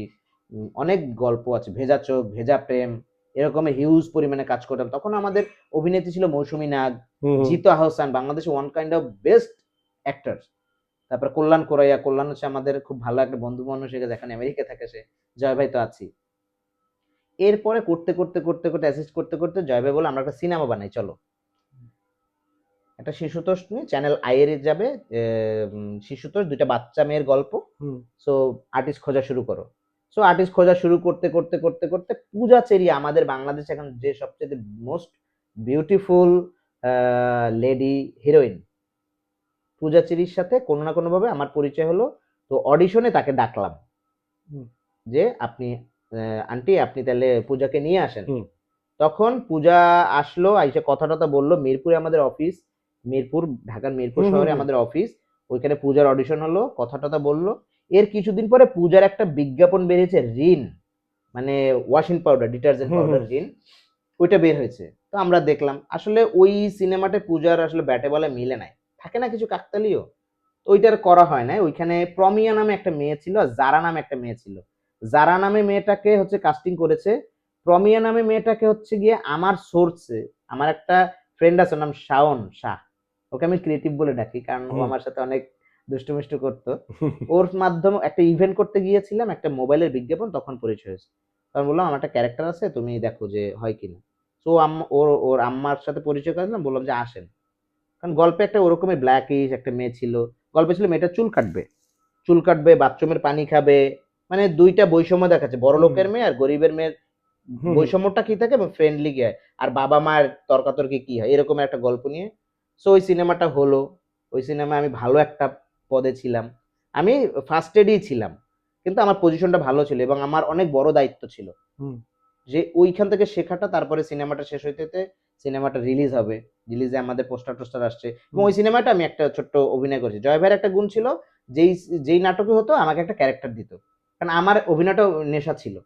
অনেক গল্প আছে, ভেজা চোখ, ভেজা প্রেম, এরকম হিউজ পরিমাণে কাজ করতাম। তখন আমাদের অভিনেত্রী ছিল মৌসুমী নাগ, হুম, হুম। জিতু আহসান, বাংলাদেশে one kind of best actor. তারপর কল্যাণ কোরাইয়া, কল্যাণ হচ্ছে আমাদের খুব ভালো একটা বন্ধু মানুষ, এখন আমেরিকা থাকে সে। জয় ভাই তো আছি। এরপরে করতে করতে করতে করতে অ্যাসিস্ট করতে করতে জয় ভাই বলে আমরা একটা সিনেমা বানাই চলো, একটা শিশুতোষ নিয়ে চ্যানেল আইয়ের যাবে, শিশুতোষ, 2টা বাচ্চা মেয়ের গল্প। হুম। সো আর্টিস্ট খোঁজা শুরু করো। সো আর্টিস্ট খোঁজা শুরু করতে করতে করতে করতে পূজা চেরি আমাদের বাংলাদেশে এখন যে সবচেয়ে মোস্ট বিউটিফুল লেডি হিরোইন, পূজা চেরির সাথে কোনো না কোনো ভাবে আমার পরিচয় হলো। তো অডিশনে তাকে ডাকলাম হুম। যে আপনি আন্টি আপনি তাহলে পূজাকে নিয়ে আসেন। হুম। তখন পূজা আসলো, আইসে কথা টথা বললো, মিরপুরে আমাদের অফিস, মিরপুর, ঢাকার মিরপুর হুম, হুম, শহরে হুম। আমাদের অফিস, ওইখানে পূজার অডিশন হলো, কথা টথা বললো। এর কিছুদিন পরে পূজার একটা বিজ্ঞাপন বেরিয়েছে, রিন, মানে ওয়াশিং পাউডার, ডিটারজেন্ট হুম, পাউডার হুম। রিন, ওইটা বের হয়েছে। তো আমরা দেখলাম, আসলে ওই সিনেমাটা পূজার আসলে ব্যাটে বলে মিলে নাই, থাকে না কিছু কাকতালীয়, তো ওইটার করা হয় না। ওইখানে প্রমিয়া নামে একটা মেয়ে ছিল আর জারা নামে একটা মেয়ে ছিল। জারা নামে মেয়েটাকে হচ্ছে কাস্টিং করেছে, প্রমিয়া নামে মেয়েটাকে হচ্ছে গিয়ে আমার সোর্সে, আমার একটা ফ্রেন্ড আছে ওর নাম শাওন শাহ, ওকে আমি ক্রিয়েটিভ বলে ডাকি কারণ ও হুম। আমার সাথে অনেক দুষ্টু মিষ্টু করতো। ওর মাধ্যমে একটা ইভেন্ট করতে গিয়েছিলাম, একটা মোবাইলের বিজ্ঞাপন, তখন পরিচয় হয়েছে। তখন বললাম আমার একটা ক্যারেক্টার আছে, তুমি দেখো যে হয় কিনা। তো ওর ওর আম্মার সাথে পরিচয় করালাম, বললাম যে আসেন। কারণ গল্পে একটা ওরকমই ব্ল্যাকিশ একটা মেয়ে ছিল, গল্পে ছিল মেয়েটা চুল কাটবে, চুল কাটবে, বাথরুমের পানি খাবে, মানে দুইটা বৈষম্য দেখাচ্ছে, বড় হুম, লোকের মেয়ে আর গরিবের মেয়ের হুম, হুম। বৈষম্যটা কি থাকে এবং ফ্রেন্ডলি কি হয়, আর বাবা মায়ের তর্কাতর্কি কি হয়, এরকম একটা গল্প নিয়ে। সো ওই সিনেমাটা হলো, ওই সিনেমায় আমি ভালো একটা পদে ছিলাম, আমি ফার্স্ট এডই ছিলাম, কিন্তু আমার পজিশনটা ভালো ছিল এবং আমার অনেক বড় দায়িত্ব ছিল, হুম। যে ওইখান থেকে শেখাটা। তারপরে সিনেমাটা শেষ হইতে সিনেমাটা রিলিজ হবে, রিলিজে আমাদের পোস্টার টোস্টার আসছে, এবং হুম। ওই সিনেমাটা আমি একটা ছোট্ট অভিনয় করেছি। জয় ভাইয়ের একটা গুণ ছিল, যেই যেই নাটকে হতো আমাকে একটা ক্যারেক্টার দিত, কারণ আমার অভিনয়টা নেশা ছিল,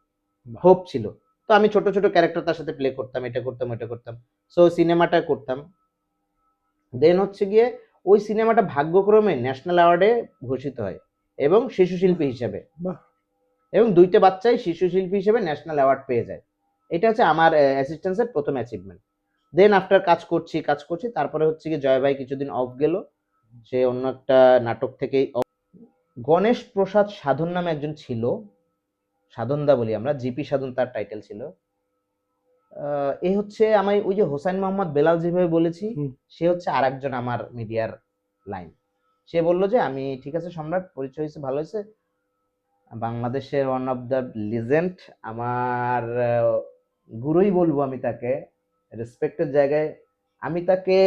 বাহ। হোপ ছিল। তো আমি ছোট ছোট ক্যারেক্টার তার সাথে প্লে করতাম, এটা করতাম ওটা করতাম, সো সিনেমাটা করতাম। দেন হচ্ছে গিয়ে ওই সিনেমাটা ভাগ্যক্রমে ন্যাশনাল অ্যাওয়ার্ডে ঘোষিত হয় এবং শিশু বাহ। শিল্পী হিসেবে, বাহ। এবং দুইটা বাচ্চাই শিশু শিল্পী হিসেবে ন্যাশনাল অ্যাওয়ার্ড পেয়ে যায়। এটা হচ্ছে আমার অ্যাসিস্ট্যান্সের প্রথম অ্যাচিভমেন্ট। দেন আফটার কাজ করছি কাজ করছি, তারপরে হচ্ছে কি জয় ভাই কিছুদিন অফ গেল, সে অন্য একটা নাটক থেকেই গণেশ প্রসাদ সাধন নামে একজন ছিল, সাধনদা বলি আমরা, জিপি সাধন তার টাইটেল ছিল। এ হচ্ছে আমি ওই যে হোসাইন মোহাম্মদ বেলাল যেভাবে বলেছি, হুম। সে হচ্ছে আরেকজন আমার মিডিয়ার লাইন। সে বললো যে আমি ঠিক আছে সম্রাট, পরিচয় হয়েছে, ভালো হয়েছে, বাংলাদেশের ওয়ান অফ দ্য লিজেন্ড, আমার গুরুই বলবো আমি তাকে, রেসপেক্টের জায়গায় আমি তাকে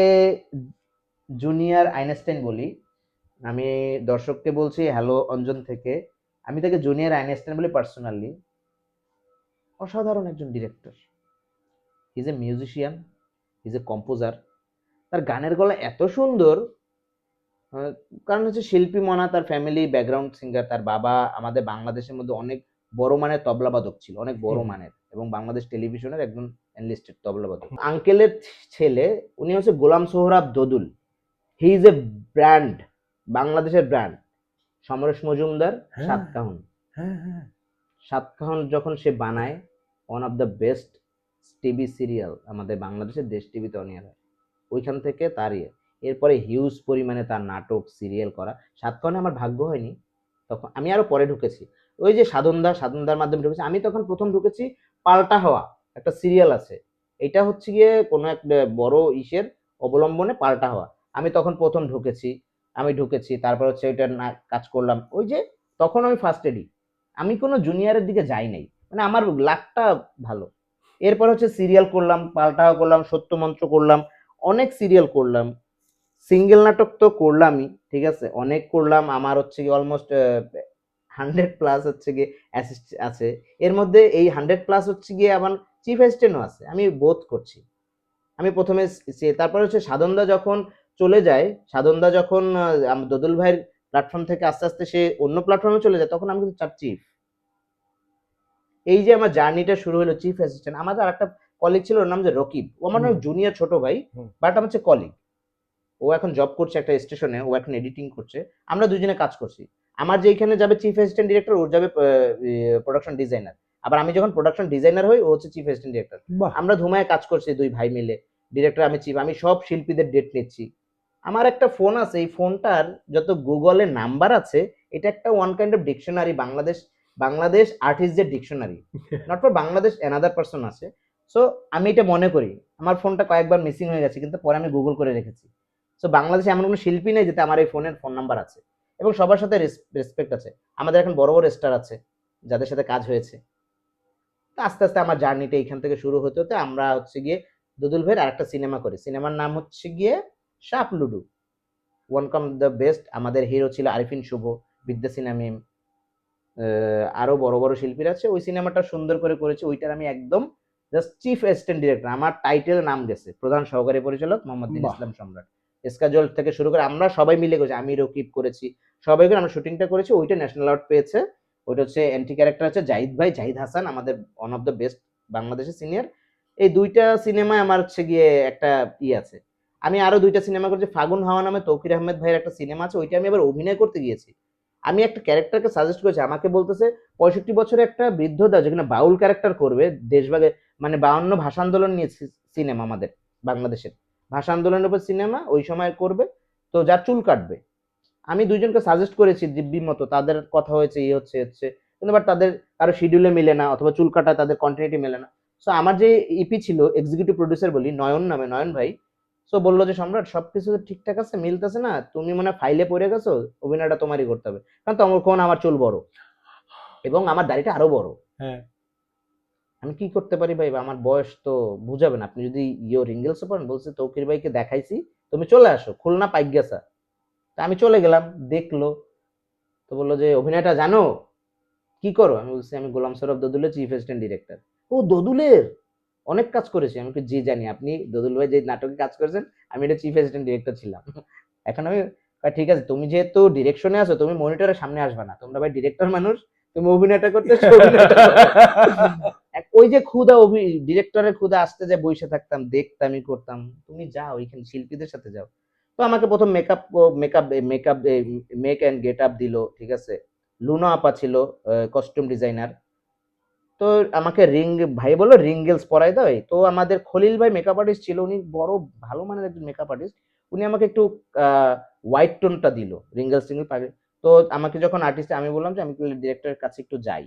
জুনিয়র আইনস্টাইন বলি। আমি দর্শককে বলছি হ্যালো অঞ্জন থেকে, আমি তাকে জুনিয়র আইনস্টাইন বলি পার্সোনালি। অসাধারণ একজন director, he is A musician, he is A composer, তার গানের গলা এত সুন্দর। আহ, কারণ হচ্ছে শিল্পী মনা, তার ফ্যামিলি ব্যাকগ্রাউন্ড সিঙ্গার, তার বাবা আমাদের বাংলাদেশের মধ্যে অনেক বড় মানের তবলাবাদক ছিল, অনেক বড় হুম। মানের, এবং বাংলাদেশ টেলিভিশনের একজন এনলিস্টেড তবলাবাদক। আঙ্কেলের ছেলে, উনি হচ্ছে Golam Sohrab Dodul, he is a brand, বাংলাদেশের ব্র্যান্ড। সমরেশ মজুমদার, হ্যাঁ, সাতকাহন, হ্যাঁ, হ্যাঁ। সাতকাহন যখন সে বানায়, one of the best TV serial আমাদের বাংলাদেশের দেশ টিভিতে অনিয়ার হয়, ওইখান থেকে তার ইয়ে। এরপরে হিউজ পরিমাণে তার নাটক সিরিয়াল করা। সাতকাহনে আমার ভাগ্য হয়নি, তখন আমি আরো পরে ঢুকেছি, ওই যে সাধনদার মাধ্যমে ঢুকেছি। আমি তখন প্রথম ঢুকেছি পাল্টা হওয়া, একটা সিরিয়াল আছে, এটা হচ্ছে গিয়ে কোনো এক বড় ইসের অবলম্বনে পাল্টা হওয়া, আমি তখন প্রথম ঢুকেছি। আমি ঢুকেছি, তারপর হচ্ছে ওইটা না কাজ করলাম, ওই যে তখন আমি ফার্স্ট এডি, আমি কোনো জুনিয়রের দিকে যাই নাই, মানে আমার লাকটা ভালো। এরপর হচ্ছে সিরিয়াল করলাম, পাল্টা হওয়া করলাম, সত্য মন্ত্র করলাম, অনেক সিরিয়াল করলাম, সিঙ্গেল নাটক তো করলামই, ঠিক আছে, অনেক করলাম। আমার হচ্ছে কি অলমোস্ট 100+ হচ্ছে গিয়ে অ্যাসিস্ট আছে, এর মধ্যে এই 100+ হচ্ছে গিয়ে আমার চিফ অ্যাসিস্ট্যান্টও আছে, আমি বোধ করছি। আমি প্রথমে তারপরে হচ্ছে সাধনদা যখন চলে যায়, সাধনদা যখন দোদুল ভাইয়ের প্ল্যাটফর্ম থেকে আস্তে আস্তে সে অন্য প্ল্যাটফর্মে চলে যায়, তখন আমি কিন্তু চার চিফ। এই যে আমার জার্নিটা শুরু হলো চিফ অ্যাসিস্ট্যান্ট। আমাদের আর একটা কলিগ ছিল, ওর নাম যে রকিব, ও আমার হুম। জুনিয়র ছোট ভাই, হুম। বাট আমার হচ্ছে কলিগ। ও এখন জব করছে একটা স্টেশনে, ও এখন এডিটিং করছে, আমরা দুজনে কাজ করছি। আমার যেখানে যাবে চিফ অ্যাসিস্ট্যান্ট ডিরেক্টর, ওর যাবে প্রোডাকশন ডিজাইনার। আবার আমি যখন প্রোডাকশন ডিজাইনার হই, ও হচ্ছে চিফ অ্যাসিস্ট্যান্ট ডিরেক্টর। বাহ। আমরা ধুমায় কাজ করছি দুই ভাই মিলে, ডিরেক্টর আমি চিফ, আমি সব শিল্পীদের ডেট নিচ্ছি। আমার একটা ফোন আছে, এই ফোনটার যত গুগলে নাম্বার আছে, এটা একটা one kind of dictionary, Bangladesh Bangladesh আর্টিস্টদের dictionary, not for Bangladesh another person আছে। সো আমি এটা মনে করি, আমার ফোনটা কয়েকবার মিসিং হয়ে গেছে, কিন্তু পরে আমি গুগল করে রেখেছি। সো বাংলাদেশে এমন কোনো শিল্পী নেই যেটা আমার এই ফোনের ফোন নাম্বার আছে, এবং সবার সাথে রেসপেক্ট আছে। আমাদের এখন বড় বড় স্টার আছে, যাদের সাথে কাজ হয়েছে। তো আস্তে আস্তে আমার জার্নিটা এইখান থেকে শুরু হতে হতে আমরা হচ্ছে গিয়ে দুদুল ভাইয়ের আরেকটা সিনেমা করি, সিনেমার নাম হচ্ছে গিয়ে সাপ লুডু, ওয়ান কাম দ্য বেস্ট। আমাদের হিরো ছিল আরিফিন শুভ, বিদ্যা সিনহা মিম, আরো বড় বড় শিল্পীরা আছে। ওই সিনেমাটা সুন্দর করে করেছে, ওইটার আমি একদম জাস্ট চিফ অ্যাসিস্ট্যান্ট ডিরেক্টর, আমার টাইটেল নাম গেছে প্রধান সহকারী পরিচালক মোহাম্মদ দিন বাহ। ইসলাম সম্রাট। এসকাজল থেকে শুরু করে আমরা সবাই মিলে করেছি, আমি রকিব করেছি, সবাই করে আমরা শুটিংটা করেছি। ওইটা ন্যাশনাল অ্যাওয়ার্ড পেয়েছে। ওইটা হচ্ছে এন্টি ক্যারেক্টার আছে জাহিদ ভাই, জাহিদ হাসান, আমাদের ওয়ান অফ দ্য বেস্ট বাংলাদেশের সিনিয়র। এই দুইটা সিনেমায় আমার হচ্ছে গিয়ে একটা ই আছে। আমি আরো দুইটা সিনেমা করেছি, ফাগুন হাওয়া নামে তৌকির আহমেদ ভাইয়ের একটা সিনেমা আছে, ওইটা আমি আবার অভিনয় করতে গিয়েছি। আমি একটা ক্যারেক্টারকে সাজেস্ট করেছি, আমাকে বলতেছে 65 বছরে একটা বৃদ্ধ দাও যেখানে বাউল ক্যারেক্টার করবে, দেশভাগে মানে 52 ভাষা আন্দোলন নিয়ে সিনেমা, আমাদের বাংলাদেশের ভাষা আন্দোলনের উপর সিনেমা ওই সময় করবে, তো যার চুল কাটবে। আমি দুইজনকে সাজেস্ট করেছি দিব্যি মতো, তাদের কথা হয়েছে এই হচ্ছে হচ্ছে, কিন্তু বাট তাদের কারো শিডিউলে মিলে না, অথবা চুল কাটা তাদের কন্টিনিউটি মেলে না। সো আমার যে ইপি ছিল, এক্সিকিউটিভ প্রডিউসার বলি, নয়ন নামে, নয়ন ভাই, সো বললো যে সম্রাট সবকিছু তো ঠিকঠাক আছে, মিলতেছে না, তুমি মনে হয় ফাইলে পড়ে গেছো, অভিনয়টা তোমারই করতে হবে। কারণ তখন আমার চুল বড় এবং আমার দাড়িটা আরো বড়। হ্যাঁ। আমি কি করতে পারি ভাই, আমার বয়স তো বুঝাবেন আপনি যদি ইয়ো রিঙ্গেলস পান। বলছে তৌকির ভাইকে দেখাইছি, তুমি চলে আসো খুলনা পাইকগাছা। তা আমি চলে গেলাম, দেখলো, তো বললো যে অভিনয়টা জানো, কি করো? আমি বলছি আমি গোলাম সরফ দোদুলের চিফ অ্যাসিস্ট্যান্ট ডিরেক্টর। ও দোদুলের অনেক কাজ করেছি। আমি কি জি জানি, আপনি দোদুল ভাই যে নাটকে কাজ করেছেন আমি এটা চিফ অ্যাসিস্ট্যান্ট ডিরেক্টর ছিলাম। এখন আমি ঠিক আছে, তুমি যেহেতু ডিরেকশনে আছো তুমি মনিটরের সামনে আসবে না, তোমরা ভাই ডিরেক্টর মানুষ, তুমি অভিনয়টা করতেছো, অভিনয়টা করো। ওই যে ক্ষুধা, ডিরেক্টরের ক্ষুধা, আসতে যে বসে থাকতাম, দেখতামই করতাম, তুমি যাও ওইখানে শিল্পীদের সাথে যাও। তো আমাকে প্রথম makeup makeup makeup make and get up দিল, ঠিক আছে। লুনা আপা ছিল কস্টিউম ডিজাইনার। তো আমাকে ভাই বললো রিঙ্গেলস পরাই দাও। তো আমাদের খলিল ভাই মেকআপ আর্টিস্ট ছিল, উনি বড় ভালো মানের একজন মেকআপ আর্টিস্ট। উনি আমাকে একটু হোয়াইট টোনটা দিল, রিঙ্গেলস টিঙ্গেল পাবে। তো আমাকে যখন আর্টিস্ট, আমি বললাম যে আমি ডিরেক্টরের কাছে একটু যাই।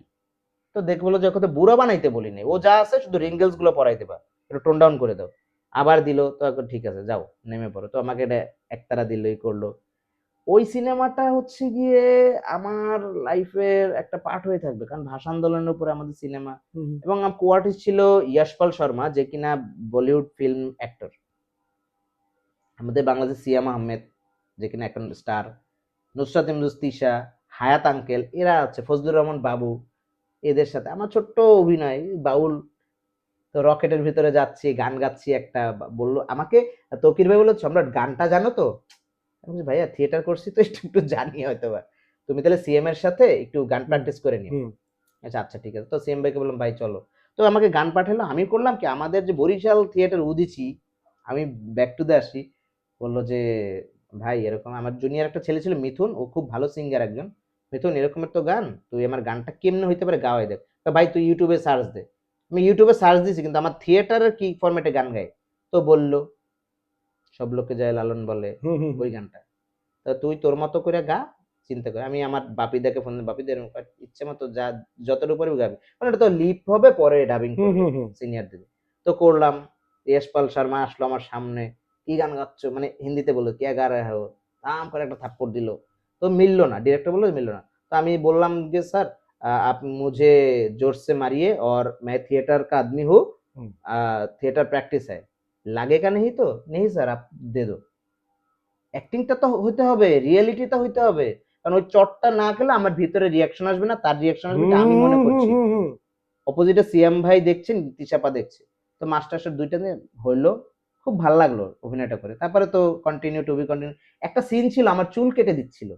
তো দেখে বললো যে ওকে তো বুড়া বানাইতে বলি নাই, ও যা আছে শুধু রিঙ্গেলস গুলো পরাই দেবা, একটু টোন ডাউন করে দাও। আবার দিল, তো এখন ঠিক আছে যাও নেমে পড়ো। তো আমাকে এটা একতারা দিল, এই করলো। ওই সিনেমাটা হচ্ছে গিয়ে আমার লাইফের একটা পার্ট হয়ে থাকবে, কারণ ভাষা আন্দোলনের উপরে আমাদের সিনেমা। এবং আমার কো আর্টিস্ট ছিল ইয়াশপাল শর্মা, যে কিনা বলিউড ফিল্ম অ্যাক্টর। আমাদের বাংলাদেশ সিয়াম আহমেদ, যে কিনা এখন স্টার, নুসরাত ইমরোজ তিশা, হায়াত আঙ্কেল, এরা আছে, ফজলুর রহমান বাবু, এদের সাথে আমার ছোট্ট অভিনয় বাউল। তো রকেটের ভিতরে যাচ্ছি, গান গাচ্ছি একটা, বললো আমাকে তকির ভাই বললো সম্রাট গানটা জানো তো? আমি বলছি, ভাইয়া থিয়েটার করছি তো একটু একটু জানি হয়তো বা, তুমি তাহলে সিএম এর সাথে একটু গান প্র্যাকটিস করে নিও। আচ্ছা আচ্ছা ঠিক আছে। তো সিএম ভাইকে বললাম ভাই চলো। তো আমাকে গান পাঠালো, আমি করলাম কি, আমাদের যে বরিশাল থিয়েটার উদিচি, আমি ব্যাক টু দ্য আসি, বললো যে ভাই এরকম, আমার জুনিয়র একটা ছেলে ছিল মিথুন, ও খুব ভালো সিঙ্গার একজন, মিথুন এরকমের তো গান, তুই আমার গানটা কেমনে হইতে পারে গাওয়াই দেখ। তো ভাই তুই ইউটিউবে সার্চ দে। আমি ইউটিউবে সার্চ দিছি, কিন্তু আমার থিয়েটারের কি ফরম্যাটে গান গায়। তো বললো সব লোকে যায় লালন বলে, ওই গানটা। তা তুই তোর মতো করে গা, চিন্তা করে। আমি আমার বাপিদাকে ফোন, বাপিদের ইচ্ছে মতো যা, যতটুকু পারবি গাবি, মানে এটা তো লিপ হবে পরে ডাবিং করবে সিনিয়র দিকে। তো করলাম। যশপাল শর্মা আসলো আমার সামনে, কি গান গাচ্ছ, মানে হিন্দিতে বললো কে গা রহা হো, আম করে একটা থাপ্পড় দিল। তো মিললো না, ডিরেক্টর বললো মিললো না। তো আমি বললাম যে স্যার आप मुझे जोर से मारिए और मैं थिएटर का आदमी हूँ, थिएटर प्रैक्टिस है, लगेगा नहीं तो नहीं सर आप दे दो। অ্যাক্টিংটা তো হইতে হবে, রিয়েলিটিটা হইতে হবে, কারণ ওই চটটা না খেলে আমার ভিতরে রিয়াকশন আসবে না, তার রিয়াকশন আসবে এটা আমি মনে করছি। অপোজিটে সিএম ভাই দেখছেন, তিশাপা দেখছে। তো মাস্টার দুইটা নিয়ে হইলো, খুব ভালো লাগলো অভিনয়টা করে। তারপরে তো কন্টিনিউ টু বি কন্টিনিউ। একটা সিন ছিল আমার চুল কেটে দিচ্ছিল,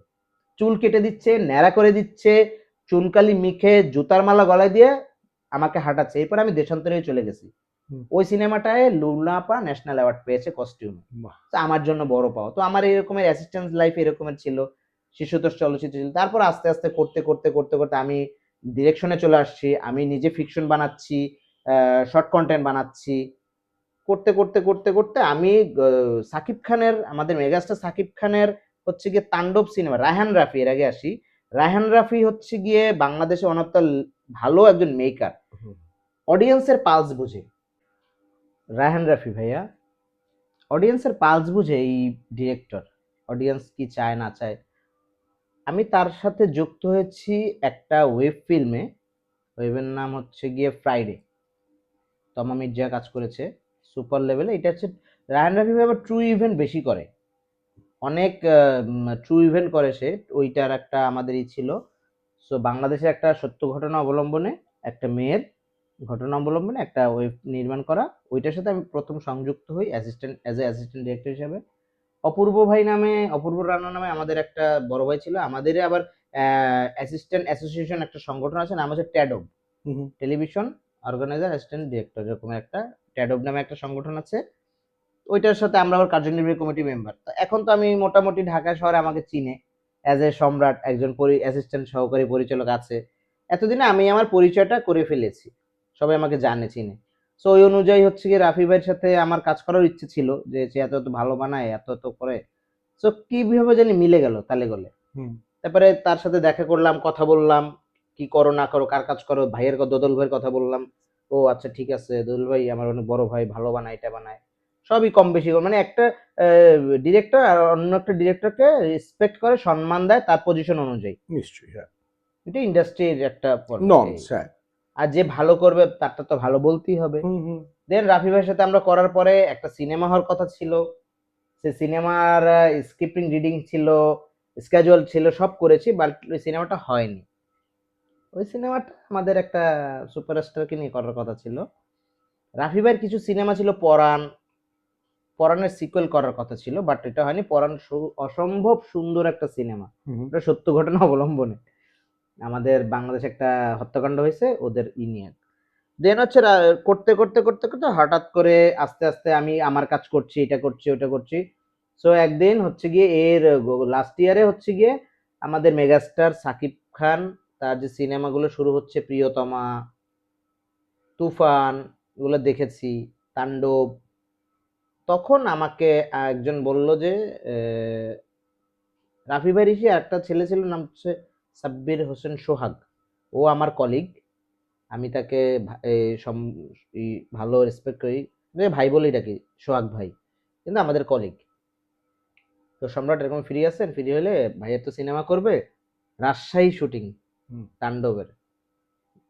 চুল কেটে দিচ্ছে, ন্যাড়া করে দিচ্ছে, চুনকালি মিখে জুতার মালা গলায় দিয়ে আমাকে হাঁটাচ্ছে। এরপর আমি দেশান্তরে চলে গেছি। ওই সিনেমাটায় লুনা আপা ন্যাশনাল অ্যাওয়ার্ড পেয়েছে কস্টিউমে, তো আমার জন্য বড় পাওয়া। তো আমার এরকমের অ্যাসিস্ট্যান্ট লাইফ এরকমের ছিল, শিশুতোষ চলচ্চিত্র ছিল। তারপর আস্তে আস্তে করতে করতে করতে করতে আমি ডিরেকশনে চলে আসছি, আমি নিজে ফিকশন বানাচ্ছি, শর্ট কন্টেন্ট বানাচ্ছি। করতে করতে করতে করতে আমি সাকিব খানের, আমাদের মেগাস্টার সাকিব খানের হচ্ছে গিয়ে তাণ্ডব সিনেমা, রায়হান রাফি, এর আগে আসি। রায়হান রাফি হচ্ছে গিয়ে বাংলাদেশে ওয়ান অফ দ্য ভালো একজন মেকার, অডিয়েন্সের পালস বুঝে। রায়হান রাফি ভাইয়া অডিয়েন্সের পালস বুঝে, এই ডিরেক্টর, অডিয়েন্স কি চায় না চায়। আমি তার সাথে যুক্ত হয়েছি একটা ওয়েব ফিল্মে, ওয়েবের নাম হচ্ছে গিয়ে ফ্রাইডে। তমা মির্জা কাজ করেছে সুপার লেভেলে। এটা হচ্ছে রায়ান রাফি ভাই আবার ট্রু ইভেন্ট বেশি করে, অনেক ট্রু ইভেন্ট করে সে। ওইটার একটা আমাদের ছিল। সো বাংলাদেশের একটা সত্য ঘটনা অবলম্বনে, একটা মেয়ের ঘটনা অবলম্বনে একটা ওয়েব নির্মাণ করা। ওইটার সাথে আমি প্রথম সংযুক্ত হই assistant, as a assistant director হিসেবে। অপূর্ব ভাই নামে, অপূর্ব রানা নামে আমাদের একটা বড় ভাই ছিল। আমাদের আবার অ্যাসিস্ট্যান্ট অ্যাসোসিয়েশন একটা সংগঠন আছে, নাম হচ্ছে ট্যাডব, টেলিভিশন অর্গানাইজার অ্যাসিস্ট্যান্ট ডিরেক্টর, এরকম একটা ট্যাডব নামে একটা সংগঠন আছে। ওইটার সাথে আমরা আবার কার্যনির্বাহী কমিটি মেম্বার। তো এখন তো আমি মোটামুটি ঢাকা শহরে আমাকে চিনে অ্যাজ এ সম্রাট, একজন অ্যাসিস্ট্যান্ট সহকারী পরিচালক আছে। এতদিনে আমি আমার পরিচয়টা করে ফেলেছি, সবাই আমাকে জানে, চিনে। সো ওই অনুযায়ী হচ্ছে কি রাফি ভাইয়ের সাথে আমার কাজ করার ইচ্ছে ছিল, যে সে এত এত ভালো বানায়, এত এত করে। সো কিভাবে জানি মিলে গেল তালে গলে। তারপরে তার সাথে দেখা করলাম, কথা বললাম, কি করো না করো, কার কাজ করো, ভাইয়ের দোদল ভাইয়ের কথা বললাম। ও আচ্ছা ঠিক আছে, দোদল ভাই আমার অনেক বড় ভাই, ভালো বানায়, এটা বানায়। সবই কম বেশি মানে একটা ডিরেক্টর আর অন্য একটা ডিরেক্টরকে রেসপেক্ট করে, সম্মান দেয় তার পজিশন অনুযায়ী। নিশ্চয়ই, হ্যাঁ, এটা ইন্ডাস্ট্রির একটা নর্মস, হ্যাঁ। আর যে ভালো করবে তারটা তো ভালো বলতেই হবে। দেন রাফি ভাইয়ের সাথে আমরা করার পরে একটা সিনেমা হওয়ার কথা ছিল। সে সিনেমার স্ক্রিপ্টিং রিডিং ছিল, স্কেজুয়াল ছিল, সব করেছি, বাট ওই সিনেমাটা হয়নি। ওই সিনেমাটা আমাদের একটা সুপারস্টারকে নিয়ে করার কথা ছিল। রাফি ভাইয়ের কিছু সিনেমা ছিল, পরাণ, পরাণের সিকুয়েল করার কথা ছিল, বাট এটা হয়নি। পরাণ অসম্ভব সুন্দর একটা সিনেমা, এটা সত্য ঘটনা অবলম্বনে। আমাদের বাংলাদেশে একটা হত্যাকাণ্ড হয়েছে ওদের নিয়ে। দেন হচ্ছে করতে করতে করতে করতে হঠাৎ করে আস্তে আস্তে আমি আমার কাজ করছি, এটা করছি, ওটা করছি। সো একদিন হচ্ছে গিয়ে এর লাস্ট ইয়ারে হচ্ছে গিয়ে আমাদের মেগাস্টার সাকিব খান, তার যে সিনেমাগুলো শুরু হচ্ছে, প্রিয়তমা, তুফান, এগুলো দেখেছি, তাণ্ডব। তখন আমাকে একজন বলল যে রাফি ভাই ঋষি একটা ছেলে ছিল, নাম হচ্ছে সাব্বির হোসেন সোহাগ, ও আমার কলিগ। আমি তাকে ভালো রেসপেক্ট করি, যে ভাই বলেই ডাকি, সোহাগ ভাই, কিন্তু আমাদের কলিগ। তো সম্রাট এরকম ফ্রি আছেন, ফ্রি হলে ভাইয়ের তো সিনেমা করবে, রাজশাহী শুটিং তাণ্ডবের,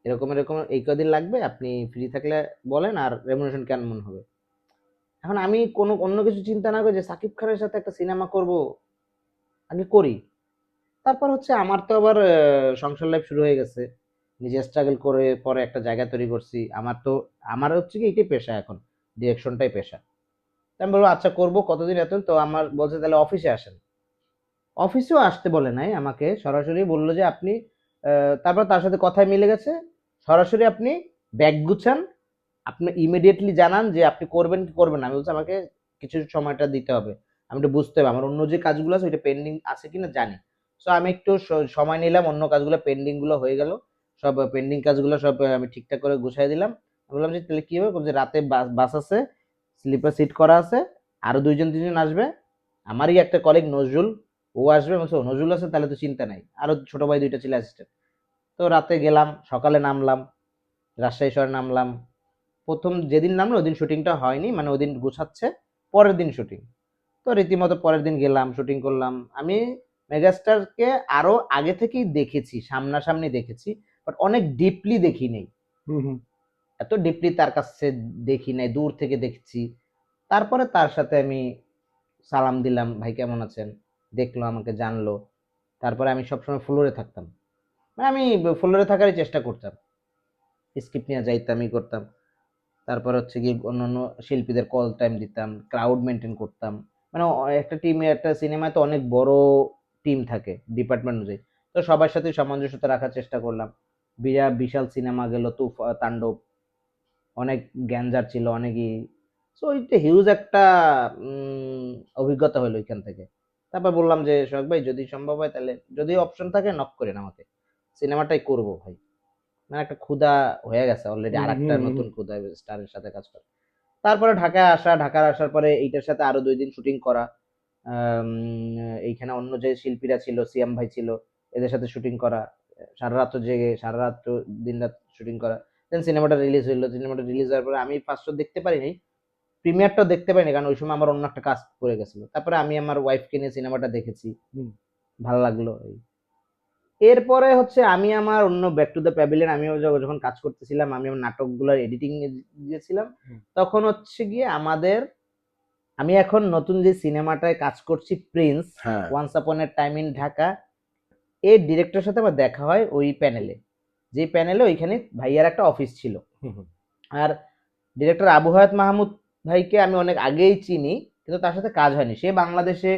এরকম এরকম এই কদিন লাগবে, আপনি ফ্রি থাকলে বলেন, আর রেমুনেশন কেমন হবে। এখন আমি কোনো অন্য কিছু চিন্তা না করে যে সাকিব খানের সাথে একটা সিনেমা করব, আগে করি। তারপর হচ্ছে আমার তো আবার সংসার লাইফ শুরু হয়ে গেছে, নিজে স্ট্রাগল করে পরে একটা জায়গা তৈরি করছি। আমার হচ্ছে কি এটাই পেশা এখন, ডিরেকশনটাই পেশা। তো আমি বলবো আচ্ছা করবো, কতদিন এত, তো আমার বলছে তাহলে অফিসে আসেন। অফিসেও আসতে বলে নাই আমাকে, সরাসরি বললো যে আপনি তারপর তার সাথে কথায় মিলে গেছে, সরাসরি আপনি ব্যাগ গুছান, আপনি ইমিডিয়েটলি জানান যে আপনি করবেন কি করবেন না। আমি বলছি আমাকে কিছু সময়টা দিতে হবে, আমি একটু বুঝতে হবে আমার অন্য যে কাজগুলো আছে ওইটা পেন্ডিং আছে কিনা জানি। সো আমি একটু সময় নিলাম, অন্য কাজগুলো পেন্ডিং গুলো হয়ে গেল, সব পেন্ডিং কাজগুলো সব আমি ঠিকঠাক করে গুছাই দিলাম। আমি বললাম যে তাহলে কি হবে, বলছে রাতে বাস আছে, স্লিপার সিট করা আছে, আরো দুইজন তিনজন আসবে, আমারই একটা কলিগ নজরুল, ও আসবে। বলছে ও নজরুল আছে, তাহলে তো চিন্তা নাই, আরো ছোট ভাই দুইটা ছিল অ্যাসিস্ট্যান্ট। তো রাতে গেলাম, সকালে নামলাম, রাজশাহী শহরে নামলাম। প্রথম যেদিন নামলো ওদিন শুটিংটা হয়নি, মানে ওদিন গুছাচ্ছে, পরের দিন শুটিং। তো রীতিমতো পরের দিন গেলাম, শুটিং করলাম। আমি মেগাস্টারকে আরো আগে থেকেই দেখেছি, সামনাসামনি দেখেছি, বাট অনেক ডিপলি দেখি নাই, এত ডিপলি তার কাছে দেখি নাই, দূর থেকে দেখছি। তারপরে তার সাথে আমি সালাম দিলাম, ভাই কেমন আছেন, দেখলো আমাকে, জানলো। তারপরে আমি সবসময় ফ্লোরে থাকতাম, মানে আমি ফ্লোরে থাকারই চেষ্টা করতাম, স্ক্রিপ্ট নিয়ে যাইতাম, করতাম। তারপর হচ্ছে গিয়ে অন্যান্য শিল্পীদের কল টাইম দিতাম, ক্রাউড মেনটেন করতাম। মানে একটা টিমে, একটা সিনেমায় তো অনেক বড় টিম থাকে ডিপার্টমেন্ট অনুযায়ী, তো সবার সাথে সামঞ্জস্যতা রাখার চেষ্টা করলাম। বিশাল সিনেমা গেল তাণ্ডব, অনেক গ্যাঞ্জার ছিল, অনেকই। সো এটা হিউজ একটা অভিজ্ঞতা হলো এখান থেকে। তারপর বললাম যে সোহাগ ভাই যদি সম্ভব হয় তাহলে, যদি অপশন থাকে নক করেন আমাকে, সিনেমাটাই করব ভাই। মানে একটা ক্ষুধা হয়ে গেছে অলরেডি, আর একটা নতুন ক্ষুধা স্টারের সাথে কাজ করা। তারপরে ঢাকায় আসার পরে এইটার সাথে আরো 2 দিন শুটিং করা। আম, এইখানে অন্য যে শিল্পীরা ছিল, সিয়াম ভাই ছিল, এদের সাথে শুটিং করা, সারা রাত জেগে, সারা রাত দিন রাত শুটিং করা। দেন সিনেমাটা রিলিজ হইলো, সিনেমাটা রিলিজ হওয়ার পরে আমি ফার্স্ট দেখতে পারিনি, প্রিমিয়ারটাও দেখতে পারিনি, কারণ ওই সময় আমার অন্য একটা কাজ করে গেছিল। তারপরে আমি আমার ওয়াইফকে নিয়ে সিনেমাটা দেখেছি, ভালো লাগলো। এরপরে হচ্ছে আমি আমার অন্য ব্যাক টু দ্য প্যাভিলিয়ন আমিও যখন কাজ করতেছিলাম, আমি আমার নাটকগুলোর এডিটিং দিয়েছিলাম, তখন হচ্ছে গিয়ে আমি এখন নতুন যে সিনেমাটায় কাজ করছি প্রিন্স, হ্যাঁ once upon A time in Dhaka, এই ডিরেক্টরের সাথে আমার দেখা হয় ওই প্যানেলে, যে প্যানেলে ওইখানে ভাইয়ার একটা অফিস ছিল। আর ডিরেক্টর আবু হায়াত মাহমুদ ভাইকে আমি অনেক আগেই চিনি, কিন্তু তার সাথে কাজ হয়নি। সে বাংলাদেশে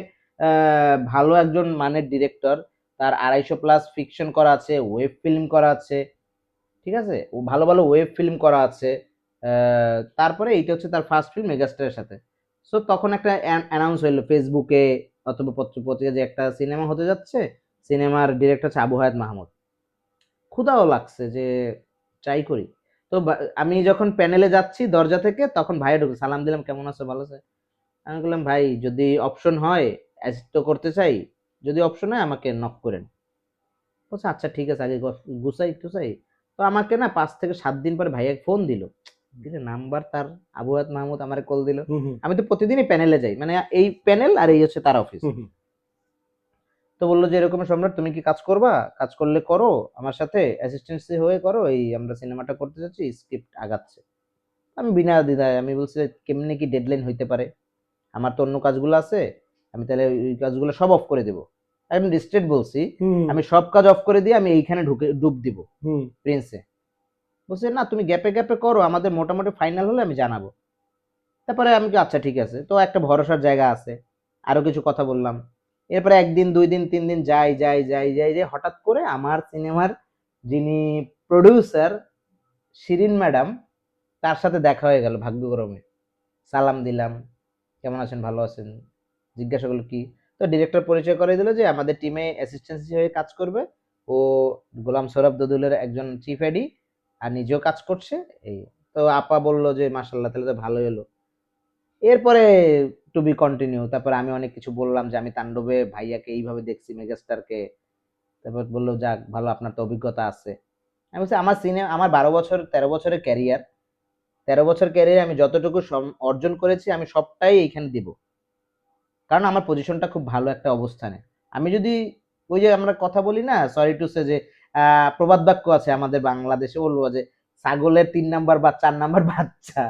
ভালো একজন মানের ডিরেক্টর, তার 250+ ফিকশন করা আছে, ওয়েব ফিল্ম করা আছে, ঠিক আছে, ও ভালো ভালো ওয়েব ফিল্ম করা আছে। তারপরে এইটা হচ্ছে তার ফার্স্ট ফিল্ম মেগাস্টারের সাথে। সো তখন একটা অ্যানাউন্স হইলো ফেসবুকে অথবা পত্র পত্রিকা যে একটা সিনেমা হতে যাচ্ছে, সিনেমার ডিরেক্টর হচ্ছে আবু হায়াত মাহমুদ। ক্ষুধাও লাগছে যে ট্রাই করি। তো আমি যখন প্যানেলে যাচ্ছি দরজা থেকে, তখন ভাইয়া ঢুকে, সালাম দিলাম, কেমন আছো, ভালো আছে। আমি বললাম ভাই যদি অপশন হয় অ্যাসিস্ট তো করতে চাই, যদি অপশন হয় আমাকে নক করেন। বলছে আচ্ছা ঠিক আছে, আগে গুছাই টুছাই। তো আমাকে না 5 থেকে 7 দিন পরে ভাইয়া ফোন দিল, কিছু নাম্বার তার, আবু হায়াত মাহমুদ আমার কল দিল। আমি তো প্রতিদিনই প্যানেলে যাই, মানে এই প্যানেল আর এই হচ্ছে তার অফিস। তো বললো যে এরকম সম্রাট তুমি কি কাজ করবা, কাজ করলে করো, আমার সাথে অ্যাসিস্ট্যান্সি হয়ে করো, এই আমরা সিনেমাটা করতে যাচ্ছি, স্ক্রিপ্ট আগাচ্ছে। আমি বিনা দ্বিধায় আমি বলছি যে, কেমনে কি ডেডলাইন হইতে পারে, আমার তো অন্য কাজগুলো আছে, আমি তাহলে ওই কাজগুলো সব অফ করে দেবো। আমি স্ট্রেট বলছি, আমি সব কাজ অফ করে দিয়ে আমি এইখানে ঢুকে ডুব দিব প্রিন্সে। বলছে না তুমি গ্যাপে গ্যাপে করো, আমাদের মোটামুটি ফাইনাল হলে আমি জানাবো। তারপরে আমি কি আচ্ছা ঠিক আছে, তো একটা ভরসার জায়গা আছে, আরো কিছু কথা বললাম। এরপরে একদিন, 2 দিন, 3 দিন যাই যাই যাই যাই যাই, হঠাৎ করে আমার সিনেমার যিনি প্রডিউসার শিরিন ম্যাডাম, তার সাথে দেখা হয়ে গেল ভাগ্যক্রমে। সালাম দিলাম, কেমন আছেন, ভালো আছেন, জিজ্ঞাসা করলো কি। তো ডিরেক্টর পরিচয় করে দিল যে আমাদের টিমে অ্যাসিস্ট্যান্ট হিসেবে কাজ করবে ও, গোলাম সৌরভ দদুলের একজন চিফ এডি, আর নিজেও কাজ করছে এই। তো আপা বললো যে মাশাল্লাহ, তাহলে তো ভালোই হলো। এরপরে টু বি কন্টিনিউ। তারপরে আমি অনেক কিছু বললাম যে আমি তাণ্ডবে ভাইয়াকে এইভাবে দেখছি, মেগাস্টারকে। তারপর বললো যাক ভালো, আপনার তো অভিজ্ঞতা আছে। আমি বলছি আমার সিনেমা, আমার 12 বছর 13 বছরের ক্যারিয়ার, 13 বছর ক্যারিয়ারে আমি যতটুকু অর্জন করেছি আমি সবটাই এইখানে দিব, কারণ আমার পজিশনটা খুব ভালো একটা অবস্থানে। আমি যদি ওই যে আমরা কথা বলি না, সরি টু সে, যে প্রবাদ বাক্য আছে আমাদের বাংলাদেশে, বলবো যে ছাগলের 3 নাম্বার বা 4 নাম্বার বাচ্চা,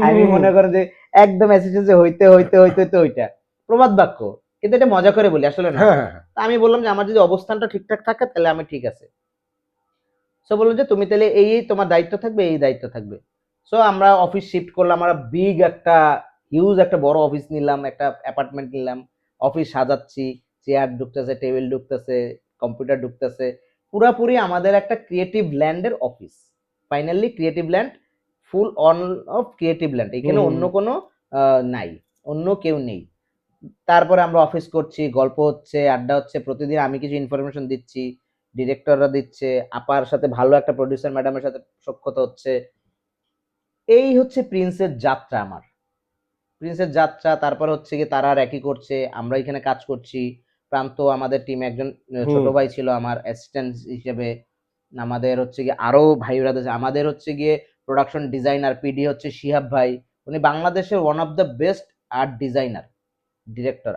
আমি মনে করি যে একদম অ্যাসিস্ট্যান্ট হইতে হইতে হইতে হইতে ওইটা প্রবাদ বাক্য, কিন্তু এটা মজা করে বলি, আসলে না। তা আমি বললাম যে আমার যদি অবস্থানটা ঠিকঠাক থাকে তাহলে আমি ঠিক আছে। সো বললো যে তুমি তাহলে এই এই তোমার দায়িত্ব থাকবে, এই দায়িত্ব থাকবে। সো আমরা অফিস শিফট করলাম, আমরা বিগ একটা হিউজ একটা বড় অফিস নিলাম, একটা অ্যাপার্টমেন্ট নিলাম, অফিস সাজাচ্ছি, চেয়ার ঢুকতেছে, টেবিল ঢুকতেছে, কম্পিউটার ঢুকতেছে, পুরাপুরি আমাদের একটা ক্রিয়েটিভ ল্যান্ডের office. Finally creative land, full on of creative land, এখানে অন্য কোনো নাই, অন্য কেউ নেই। তারপরে আমরা অফিস করছি, গল্প হচ্ছে, আড্ডা হচ্ছে, প্রতিদিন আমি কিছু ইনফরমেশন দিচ্ছি, ডিরেক্টররা দিচ্ছে, আপার সাথে ভালো একটা প্রডিউসার ম্যাডামের সাথে সখ্যতা হচ্ছে। এই হচ্ছে প্রিন্সের যাত্রা আমার, প্রিন্সের যাত্রা। তারপর হচ্ছে কি তারা আর একই করছে, আমরা এখানে কাজ করছি। প্রান্ত আমাদের টিমে একজন ছোট ভাই ছিল আমার অ্যাসিস্ট্যান্ট হিসেবে। আমাদের হচ্ছে গিয়ে আরো ভাই ব্রাদার আছে। আমাদের হচ্ছে গিয়ে প্রোডাকশন ডিজাইনার পিডি হচ্ছে শিহাব ভাই, উনি বাংলাদেশের one of the best art designer,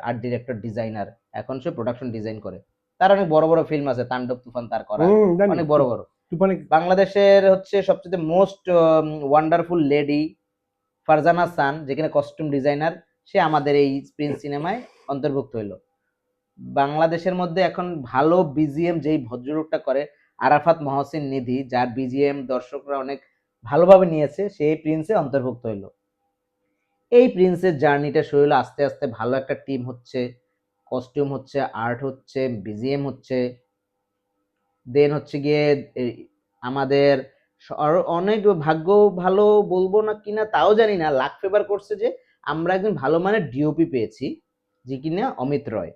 art director designer, এখন সে প্রোডাকশন ডিজাইন করে। তার অনেক বড় বড় ফিল্ম আছে, তাণ্ডব তুফান তার করা, অনেক বড় বড়। বাংলাদেশের হচ্ছে সবচেয়ে মোস্ট ওয়ান্ডারফুল লেডি ফারজানা সান, যেখানে কস্টিউম ডিজাইনার, সে আমাদের এই প্রিন্স সিনেমায় অন্তর্ভুক্ত হইলো। বাংলাদেশের মধ্যে এখন ভালো বিজিএম যেই ভদ্রলোকটা করে, আরাফাত মহসিন নিধি, যার বিজিএম দর্শকরা অনেক ভালোভাবে নিয়েছে, সেই প্রিন্সে অন্তর্ভুক্ত হইলো। এই প্রিন্সের জার্নিটা শুরু হলো আস্তে আস্তে, ভালো একটা টিম হচ্ছে, কস্টিউম হচ্ছে, আর্ট হচ্ছে, বিজিএম হচ্ছে, দেন হচ্ছে গিয়ে আমাদের আরো অনেক ভাগ্য ভালো, বলবো না কিনা তাও জানি না, লাক ফেভার করছে যে আমরা একজন ভালো মানের ডিওপি পেয়েছি, যে কিনা অমিত রয়,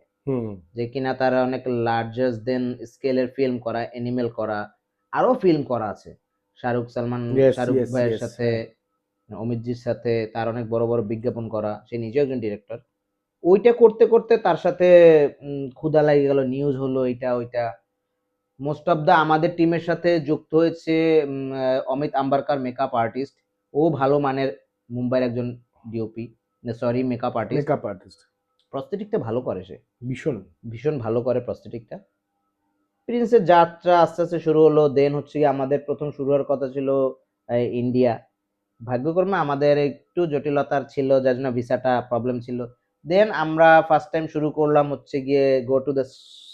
যে কিনা তারা অনেক লার্জার দেন স্কেলের ফিল্ম করা, অ্যানিমেল করা, আরো ফিল্ম করা আছে, শাহরুখ ভাইয়ের সাথে, অমিতজির সাথে তার অনেক বড় বড় বিজ্ঞাপন করা, সে নিজেও একজন ডিরেক্টর। ওইটা করতে করতে তার সাথে ক্ষুধা লাগে গেল, নিউজ হলো এটা ওইটা। মোস্ট অফ দা আমাদের টিমের সাথে যুক্ত হয়েছে অমিত আম্বারকার, মেকআপ আর্টিস্ট। ও ভালো মানের মুম্বাইয়ের একজন ডিওপি, সরি মেকআপ আর্টিস্ট। প্রস্থেটিকটা ভালো করে, সে ভীষণ ভীষণ ভালো করে প্রস্থেটিকটা। প্রিন্সের যাত্রা আস্তে আস্তে শুরু হলো। দেন হচ্ছে গিয়ে আমাদের প্রথম শুরু হওয়ার কথা ছিল ইন্ডিয়া। ভাগ্যক্রমে আমাদের একটু জটিলতার ছিল, যার জন্য ভিসাটা প্রবলেম ছিল। দেন আমরা ফার্স্ট টাইম শুরু করলাম হচ্ছে গিয়ে go to the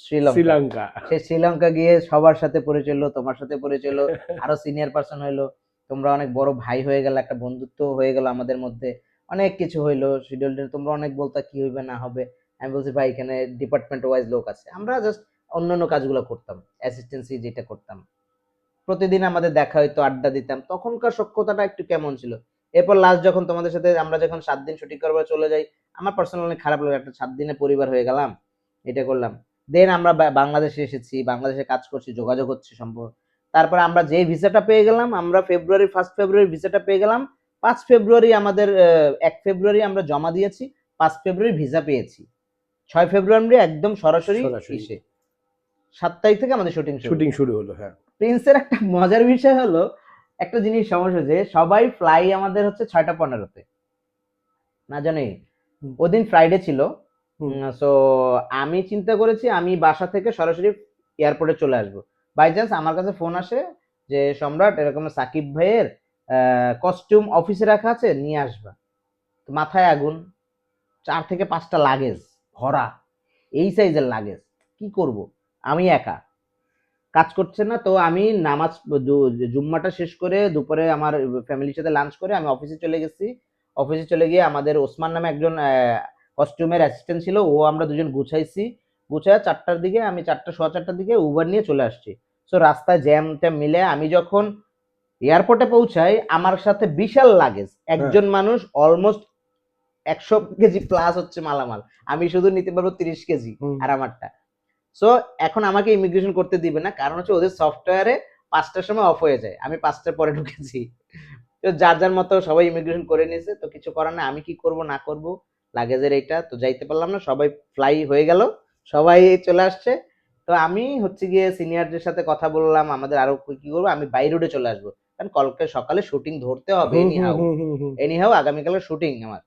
Sri Lanka. Sri Lanka. সেই শ্রীলঙ্কা গিয়ে সবার সাথে পরিচয় হলো, তোমার সাথে পরিচয় হলো, আরো সিনিয়র পার্সন হইলো, তোমরা অনেক বড় ভাই হয়ে গেল, একটা বন্ধুত্ব হয়ে গেল আমাদের মধ্যে, অনেক কিছু হইলো। শিডিউল তোমরা অনেক বলতা কি হইবে না হবে, আমি বলছি ভাই এখানে ডিপার্টমেন্ট ওয়াইজ লোক আছে, আমরা জাস্ট অন্যান্য কাজগুলো করতাম, অ্যাসিস্ট্যান্সি যেটা করতাম। প্রতিদিন আমাদের দেখা হইতো, আড্ডা দিতাম, তখনকার সখ্যতাটা একটু কেমন ছিল। এরপর লাস্ট যখন তোমাদের সাথে আমরা যখন 7 দিন শুটিং করবার চলে যাই, আমার পার্সোনালি অনেক খারাপ লাগে, একটা 7 দিনে পরিবার হয়ে গেলাম, এটা করলাম। দেন আমরা বাংলাদেশে এসেছি, বাংলাদেশে কাজ করছি, যোগাযোগ হচ্ছে সম্ভব। তারপর আমরা যে ভিসাটা পেয়ে গেলাম, আমরা ফেব্রুয়ারি 1 ফেব্রুয়ারি ভিসাটা পেয়ে গেলাম। 5 ফেব্রুয়ারি আমাদের 1 ফেব্রুয়ারি আমরা জমা দিয়েছি, 5 ফেব্রুয়ারি ভিসা পেয়েছি। 6 ফেব্রুয়ারি একদম সরাসরি সরাসরি এসে 7 তারিখ থেকে আমাদের শুটিং শুরু। শুটিং শুরু হলো। হ্যাঁ, প্রিন্সের একটা মজার বিষয় হলো, একটা জিনিস সমস্যা যে সবাই ফ্লাই আমাদের হচ্ছে 6টা 15-তে, না জানি হুম। ওদিন ফ্রাইডে ছিল। হুম। সো আমি চিন্তা করেছি আমি বাসা থেকে সরাসরি এয়ারপোর্টে চলে আসবো। বাই চান্স আমার কাছে ফোন আসে যে সম্রাট এরকম সাকিব ভাইয়ের কস্টিউম অফিসে রাখা আছে, নিয়ে আসবা। তো মাথায় আগুন, 4 থেকে 5টা লাগেজ ভরা, এই সাইজের লাগেজ, কি করব, আমি একা, কাজ করছে না। তো আমি নামাজ জুম্মাটা শেষ করে দুপুরে আমার ফ্যামিলির সাথে লাঞ্চ করে আমি অফিসে চলে গেছি। অফিসে চলে গিয়ে আমাদের ওসমান নামে একজন কস্টিউমের অ্যাসিস্ট্যান্ট ছিল, ও আমরা দুজন গুছাইছি। গুছায় 4টার দিকে, আমি 4টা 4:15 দিকে উবার নিয়ে চলে আসছি। সো রাস্তায় জ্যাম ট্যাম মিলে আমি যখন এয়ারপোর্টে পৌঁছাই, আমার সাথে বিশাল লাগেজ, একজন মানুষ অলমোস্ট 100 কেজি প্লাস হচ্ছে মালামাল, আমি শুধু নিতে পারবো 30 কেজি হুম। আর আমারটা। সো এখন আমাকে ইমিগ্রেশন করতে দিবে না, কারণ হচ্ছে ওদের সফটওয়্যারে 5টার সময় অফ হয়ে যায়, আমি 5টার পরে ঢুকেছি। তো যার যার মতো সবাই ইমিগ্রেশন করে নিয়েছে, তো কিছু করার না, আমি কি করব না করব, লাগেজের এইটা তো যাইতে পারলাম না, সবাই ফ্লাই হয়ে গেল, সবাই চলে আসছে। তো আমি হচ্ছে গিয়ে সিনিয়রদের সাথে কথা বললাম, আমাদের আরো কি করবো, আমি বাই রোডে চলে আসবো, কারণ কালকে সকালে শুটিং ধরতে হবে, হুম, হুম, এনিহাউ হুম, হুম, হুম। এনিহাউ আগামীকালের শুটিং আমার।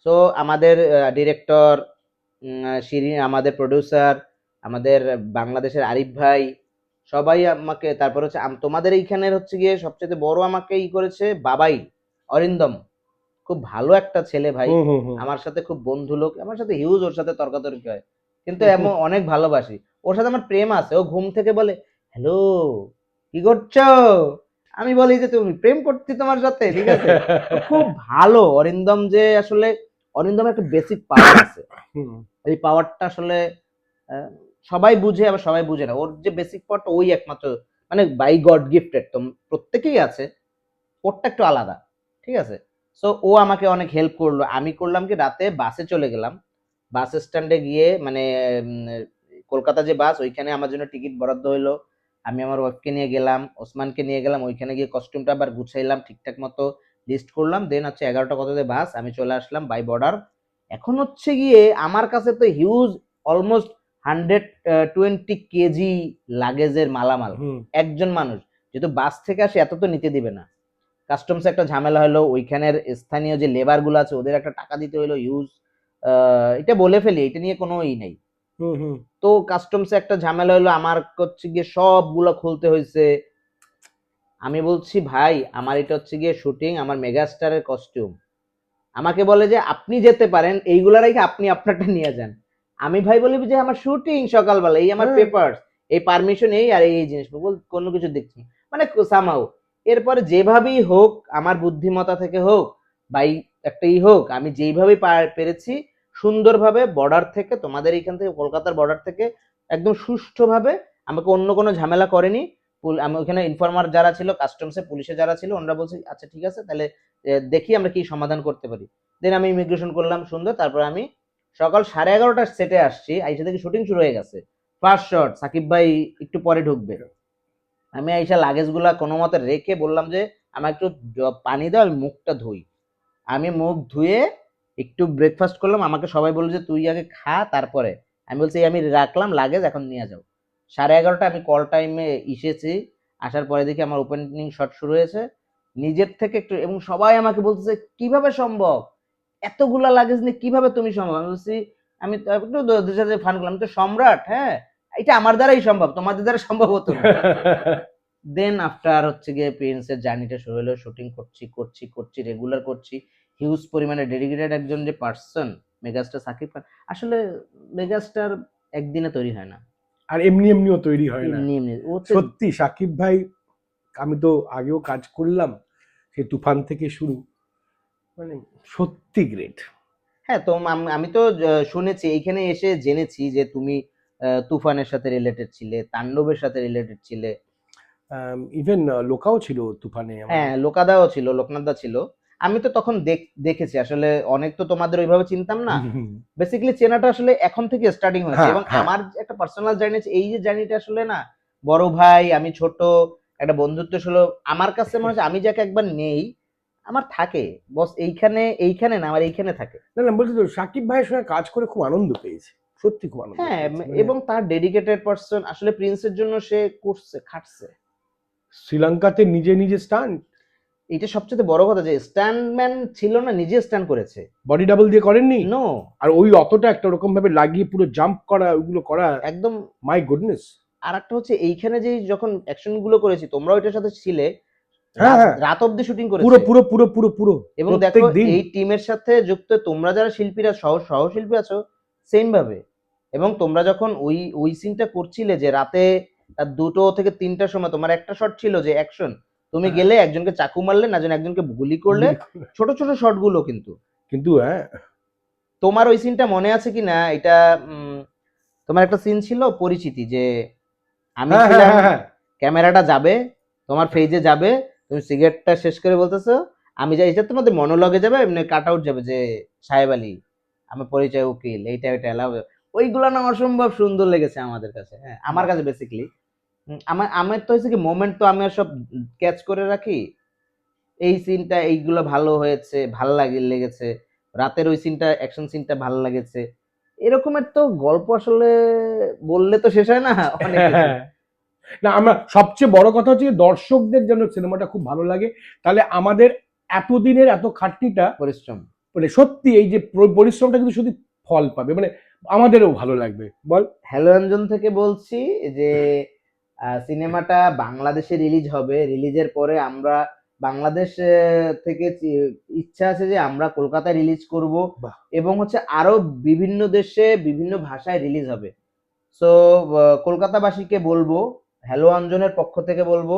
সো আমাদের ডিরেক্টর, শিরিন, আমাদের প্রডিউসার, আমাদের বাংলাদেশের আরিফ ভাই, সবাই আমাকে, তারপর হচ্ছে তোমাদের এইখানের হচ্ছে গিয়ে সবচেয়ে বড় আমাকে ই করেছে বাবাই, অরিন্দম, খুব ভালো একটা ছেলে ভাই, হুম, হুম, হুম। আমার সাথে খুব বন্ধু লোক, আমার সাথে হিউজ ওর সাথে তর্কাতর্কি হয়, কিন্তু এমন অনেক ভালোবাসি, ওর সাথে আমার প্রেম আছে। ও ঘুম থেকে বলে হ্যালো, কি করছো, আমি বলি যে তুমি প্রেম করছি তোমার সাথে, ঠিক আছে। তো খুব ভালো অরিন্দম, যে আসলে অরিন্দমের একটা বেসিক পাওয়ার আছে, হুম। এই পাওয়ারটা আসলে আহ, সবাই বুঝে আবার সবাই বুঝে না, ওর যে বেসিক পাওয়ারটা ওই একমাত্র, মানে বাই গড গিফটেড, তো প্রত্যেকেই আছে, ওরটা একটু আলাদা, ঠিক আছে। সো ও আমাকে অনেক হেল্প করলো। আমি করলাম কি, রাতে বাসে চলে গেলাম, বাস স্ট্যান্ডে গিয়ে মানে উম, কলকাতা যে বাস, ওইখানে আমার জন্য টিকিট বরাদ্দ হইলো। আমি আমার ওয়াইফকে নিয়ে গেলাম, ওসমানকে নিয়ে গেলাম, ওইখানে গিয়ে কস্টিউমটা আবার গুছাইলাম, ঠিকঠাক মতো লিস্ট করলাম। দেন হচ্ছে 11টা কততে বাস, আমি চলে আসলাম বাই বর্ডার। এখন হচ্ছে গিয়ে আমার কাছে তো হিউজ, অলমোস্ট 120 কেজি লাগেজের মালামাল, হুম। একজন মানুষ, যেহেতু বাস থেকে আসে এত তো নিতে দিবে না। কাস্টমসে একটা ঝামেলা হলো, ওইখানের স্থানীয় যে লেবার গুলো আছে ওদের একটা টাকা দিতে হলো ইউজ, এটা বলে ফেলি, এটা নিয়ে কোনো ই নেই। হুম, হুম। তো কাস্টমসে একটা ঝামেলা হলো, আমার হচ্ছে গিয়ে সবগুলো খুলতে হয়েছে। আমি বলছি ভাই আমার এটা হচ্ছে গিয়ে শুটিং, আমার মেগাস্টারের কস্টিউম, আমাকে বলে যে আপনি যেতে পারেন, এইগুলা রেখে আপনি আপনারটা নিয়ে যান। আমি ভাই বলি যে আমার শুটিং সকালবেলা, এই আমার হ্যাঁ। পেপার, এই পারমিশন, এই আর এই জিনিস কোনো কিছু দেখছি না। মানে সামাও এরপরে যেভাবেই হোক, আমার বুদ্ধিমত্তা থেকে হোক, বাই একটা ই হোক, আমি যেইভাবেই পেরেছি সুন্দরভাবে বর্ডার থেকে, তোমাদের এইখান থেকে কলকাতার বর্ডার থেকে একদম সুষ্ঠুভাবে, আমাকে অন্য কোনো ঝামেলা করেনি। আমি ওখানে ইনফর্মার যারা ছিল, কাস্টমসে পুলিশে যারা ছিল, ওনারা বলছে আচ্ছা ঠিক আছে তাহলে দেখি আমরা কি সমাধান করতে পারি। দেন আমি ইমিগ্রেশন করলাম সুন্দর, তারপর আমি সকাল 11:30টার সেটে আসছি, আইসা থেকে শুটিং শুরু হয়ে গেছে। ফার্স্ট শট সাকিব ভাই একটু পরে ঢুকবে, আমি আইসা লাগেজ গুলা কোনো মতে রেখে বললাম যে আমার একটু পানি দাও, আমি মুখটা ধুই। আমি মুখ ধুয়ে একটু ব্রেকফাস্ট করলাম, আমাকে সবাই বললো যে তুই আগে খা তারপরে। আমি বলছি আমি রাখলাম লাগেজ, এখন নিয়ে যাও। 11:30 আমি কল টাইমে এসেছি, আসার পরে দেখি আমার ওপেনিং শট শুরু হয়েছে, নিজের থেকে একটু, এবং সবাই আমাকে বলতেছে কিভাবে সম্ভব, এতগুলা লাগেজ নিয়ে কিভাবে তুমি সম্ভব। আমি বলছি, আমি তো একটু দুই সাথে ফান করলাম, তো সম্রাট, হ্যাঁ এটা আমার দ্বারাই সম্ভব, তোমাদের দ্বারা সম্ভব হতো না। দেন আফটার হচ্ছে গিয়ে প্রিন্সের জার্নিটা শুরু হলো, শুটিং করছি রেগুলার করছি, হিউজ পরিমাণে ডেডিকেটেড একজন যে পার্সন মেগাস্টার সাকিব খান, আসলে মেগাস্টার একদিনে তৈরি হয় না, আর এমনি এমনিও তৈরি হয় না। এমনি ও সত্যি সাকিব ভাই, আমি তো আগেও কাজ করলাম, সেই তুফান থেকে শুরু, মানে সত্যি গ্রেট। হ্যাঁ, তো আমি তো শুনেছি, এইখানে এসে জেনেছি যে তুমি তুফানের সাথে রিলেটেড ছিলে, তাণ্ডবের সাথে রিলেটেড ছিলে। ইভেন লোকাও ছিল তুফানে হ্যাঁ, আমাদের। লোকাদাও ছিল, লোকনাথদা ছিল। আমি তো তখন দেখেছি আসলে, অনেক তো তোমাদের ওইভাবে চিনতাম না। বেসিক্যালি চেনাটা আসলে এখন থেকে স্টার্টিং হয়েছে, হ্যাঁ এবং হ্যাঁ, আমার একটা পার্সোনাল জার্নি আছে, এই যে জার্নিটা আসলে না, বড় ভাই আমি ছোট, একটা বন্ধুত্ব ছিল আমার কাছে মনে হচ্ছে, আমি যাকে একবার নেই আমার থাকে বস, এইখানে না, আমার এইখানে থাকে। না না, বলছি তো সাকিব ভাইয়ের সঙ্গে কাজ করে খুব আনন্দ পেয়েছি, সত্যি খুব আনন্দ হ্যাঁ, পেয়েছি। মানে এবং তার ডেডিকেটেড পার্সন, আসলে প্রিন্সের জন্য সে করছে, খাটছে। শ্রীলঙ্কাতে নিজে নিজে স্টান্ট, এটা সবচেয়ে বড় কথা, যে স্ট্যান্ডম্যান ছিল না, নিজে স্ট্যান্ড করেছে। বডি ডাবল দিয়ে করেননি। নো, আর ওই অতটা একটা ওরকম ভাবে লাগিয়ে পুরো জাম্প করা, ওইগুলো করা, একদম। My goodness. আর একটা হচ্ছে, এইখানে যে যখন অ্যাকশন গুলো করেছি, তোমরা ওইটার সাথে ছিলে, হ্যাঁ হ্যাঁ, রাত অব্দি শুটিং পুরো করেছে। পুরো পুরো পুরো পুরো এবং দেখো, প্রত্যেক দিন। এই টিমের সাথে যুক্ত তোমরা যারা শিল্পীরা, সহশিল্পী আছো, সেম ভাবে। এবং তোমরা যখন ওই সিনটা করছিলে, যে রাতে 2টো থেকে 3টার সময় তোমার একটা শট ছিল যে অ্যাকশন, তুমি হ্যাঁ। গেলে একজনকে চাকু মারলে, না যেন একজনকে গুলি করলে, ছোট ছোট শট গুলো কিন্তু কিন্তু হ্যাঁ, তোমার ওই সিনটা মনে আছে কিনা, এটা তোমার একটা সিন ছিল পরিচিতি, যে আমি হ্যাঁ হ্যাঁ ছিলাম, হ্যাঁ হ্যাঁ, ক্যামেরাটা যাবে তোমার ফেজে যাবে, তুমি সিগারেটটা শেষ করে বলতেছো আমি যাই, এটা তোমাদের মনোলগে যাবে, এমনি কাট আউট যাবে যে সাহেব আলী আমার পরিচয় উকিল, এইটা ওইটা এলাও, ওইগুলো না অসম্ভব সুন্দর লেগেছে আমাদের কাছে, হ্যাঁ আমার কাছে বেসিক্যালি। আমার আমার তো হচ্ছে কি, মোমেন্ট তো আমি আর সব ক্যাচ করে রাখি, এই সিনটা এইগুলো ভালো হয়েছে, ভাল লেগেছে, রাতের ওই সিনটা, অ্যাকশন সিনটা ভালো লেগেছে, এরকমের তো গল্প আসলে বললে তো শেষ হয় না, অনেক কিছু। হ্যাঁ। না, আমরা সবচেয়ে বড় কথা হচ্ছে যে দর্শকদের যেন সিনেমাটা খুব ভালো লাগে, তাহলে আমাদের এতদিনের এত খাটনিটা, পরিশ্রম। মানে সত্যি এই যে পরিশ্রমটা কিন্তু শুধু ফল পাবে, মানে আমাদেরও ভালো লাগবে, বল। হ্যালো অঞ্জন থেকে বলছি, যে সিনেমাটা বাংলাদেশে রিলিজ হবে, রিলিজের পরে আমরা বাংলাদেশ থেকে ইচ্ছা আছে যে আমরা কলকাতায় রিলিজ করব, বাহ, এবং হচ্ছে আরো বিভিন্ন দেশে বিভিন্ন ভাষায় রিলিজ হবে। সো কলকাতাবাসীকে বলবো, হ্যালো অঞ্জনের পক্ষ থেকে বলবো,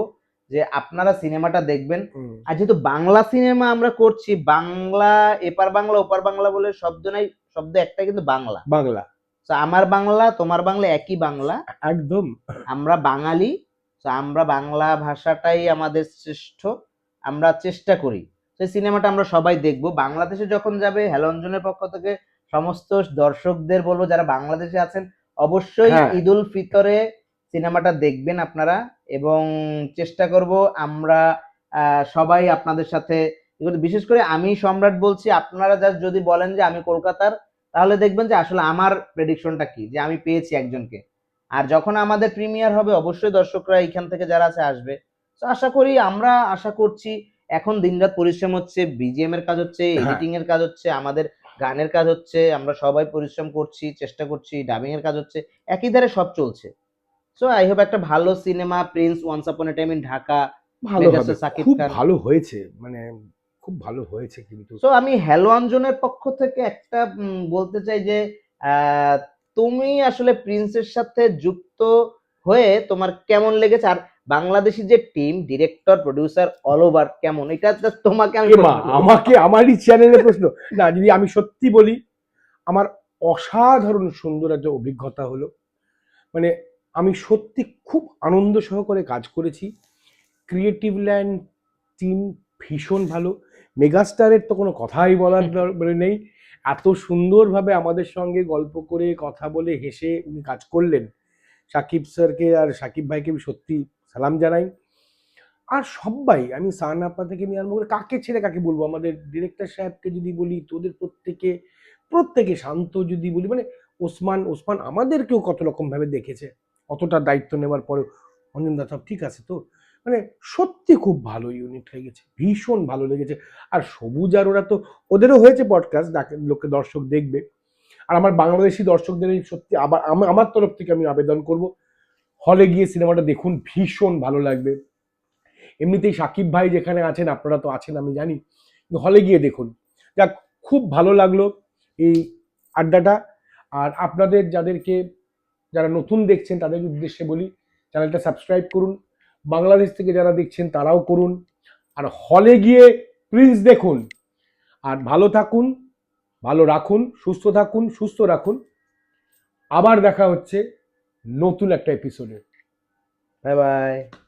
যে আপনারা সিনেমাটা দেখবেন। আর যেহেতু বাংলা সিনেমা আমরা করছি, বাংলা, এপার বাংলা ওপার বাংলা বলে শব্দ নাই, শব্দ একটাই, কিন্তু বাংলা। বাংলা, তো আমার বাংলা তোমার বাংলা একই বাংলা, একদম। আমরা বাঙালি। তো আমরা বাংলা ভাষাটাই আমাদের শ্রেষ্ঠ, আমরা চেষ্টা করি। সেই সিনেমাটা আমরা সবাই দেখবো, বাংলাদেশে যখন যাবে, হ্যালোঞ্জনের পক্ষ থেকে সমস্ত দর্শকদের বলবো যারা বাংলাদেশে আছেন, অবশ্যই হ্যাঁ, ঈদ উল ফিতরে সিনেমাটা দেখবেন আপনারা, এবং চেষ্টা করব আমরা সবাই আপনাদের সাথে, বিশেষ করে আমি সম্রাট বলছি, আপনারা জাস্ট যদি বলেন যে আমি কলকাতার, তাহলে দেখবেন যে আসলে আমার প্রেডিকশনটা কি, যে আমি পেয়েছি একজনকে। আর যখন আমাদের প্রিমিয়ার হবে, অবশ্যই দর্শকরা এইখান থেকে যারা আছে আসবে। তো আশা করি, আমরা আশা করছি, এখন দিনরাত পরিশ্রম হচ্ছে, বিজিএম এর কাজ হচ্ছে, হ্যাঁ, এডিটিং এর কাজ হচ্ছে, আমাদের গানের কাজ হচ্ছে, আমরা সবাই পরিশ্রম করছি, চেষ্টা করছি, ডাবিং এর কাজ হচ্ছে, একই ধারে সব চলছে। সো আই হোপ একটা ভালো cinema, Prince once upon A time in Dhaka, ভালো হবে, মেগাস্টার সাকিব খুব খান। ভালো হয়েছে, মানে খুব ভালো হয়েছে কিন্তু। সো আমি হ্যালো অঞ্জনের পক্ষ থেকে একটা বলতে চাই, যে আহ, তুমি আসলে প্রিন্সের সাথে যুক্ত হয়ে তোমার কেমন লেগেছে, আর বাংলাদেশি যে team, director, producer, all over কেমন, এটা just তোমাকে আমি মা, প্রশ্ন করবো। আমাকে আমারই চ্যানেলে প্রশ্ন, না যদি আমি সত্যি বলি, আমার অসাধারণ সুন্দর একটা অভিজ্ঞতা হলো, মানে আমি সত্যি খুব আনন্দ সহকারে কাজ করেছি। ক্রিয়েটিভ ল্যান্ড টিম ভীষণ ভালো, মেগাস্টারের তো কোনো কথাই বলার মানে নেই, এত সুন্দরভাবে আমাদের সঙ্গে গল্প করে কথা বলে হেসে উনি কাজ করলেন। সাকিব স্যারকে আর সাকিব ভাইকে আমি সত্যি সালাম জানাই। আর সবাই, আমি সান আপা থেকে নিয়ে আরম্ভ করে কাকে ছেড়ে কাকে বলবো, আমাদের ডিরেক্টর সাহেবকে যদি বলি, তোদের প্রত্যেকে প্রত্যেকে, শান্ত যদি বলি, মানে ওসমান ওসমান আমাদেরকেও কত রকম ভাবে দেখেছে, অতটা দায়িত্ব নেওয়ার পরেও, অঞ্জন দা সব ঠিক আছে তো, মানে সত্যি খুব ভালো ইউনিট হয়ে গেছে, ভীষণ ভালো লেগেছে। আর সবুজ আর ওরা তো, ওদেরও হয়েছে পডকাস্ট, লোকে দর্শক দেখবে। আর আমার বাংলাদেশি দর্শকদের এই সত্যি আবার আমার তরফ থেকে আমি আবেদন করব, হলে গিয়ে সিনেমাটা দেখুন, ভীষণ ভালো লাগবে। এমনিতেই সাকিব ভাই যেখানে আছেন, আপনারা তো আছেন আমি জানি, হলে গিয়ে দেখুন। যাক, খুব ভালো লাগলো এই আড্ডাটা। আর আপনাদের যারা নতুন দেখছেন তাদের উদ্দেশ্যে বলি, চ্যানেলটা সাবস্ক্রাইব করুন। বাংলাদেশ থেকে যারা দেখছেন তারাও করুন। আর হলে গিয়ে প্রিন্স দেখুন। আর ভালো থাকুন, ভালো রাখুন, সুস্থ থাকুন, সুস্থ রাখুন। আবার দেখা হচ্ছে নতুন একটা এপিসোডে। Bye bye.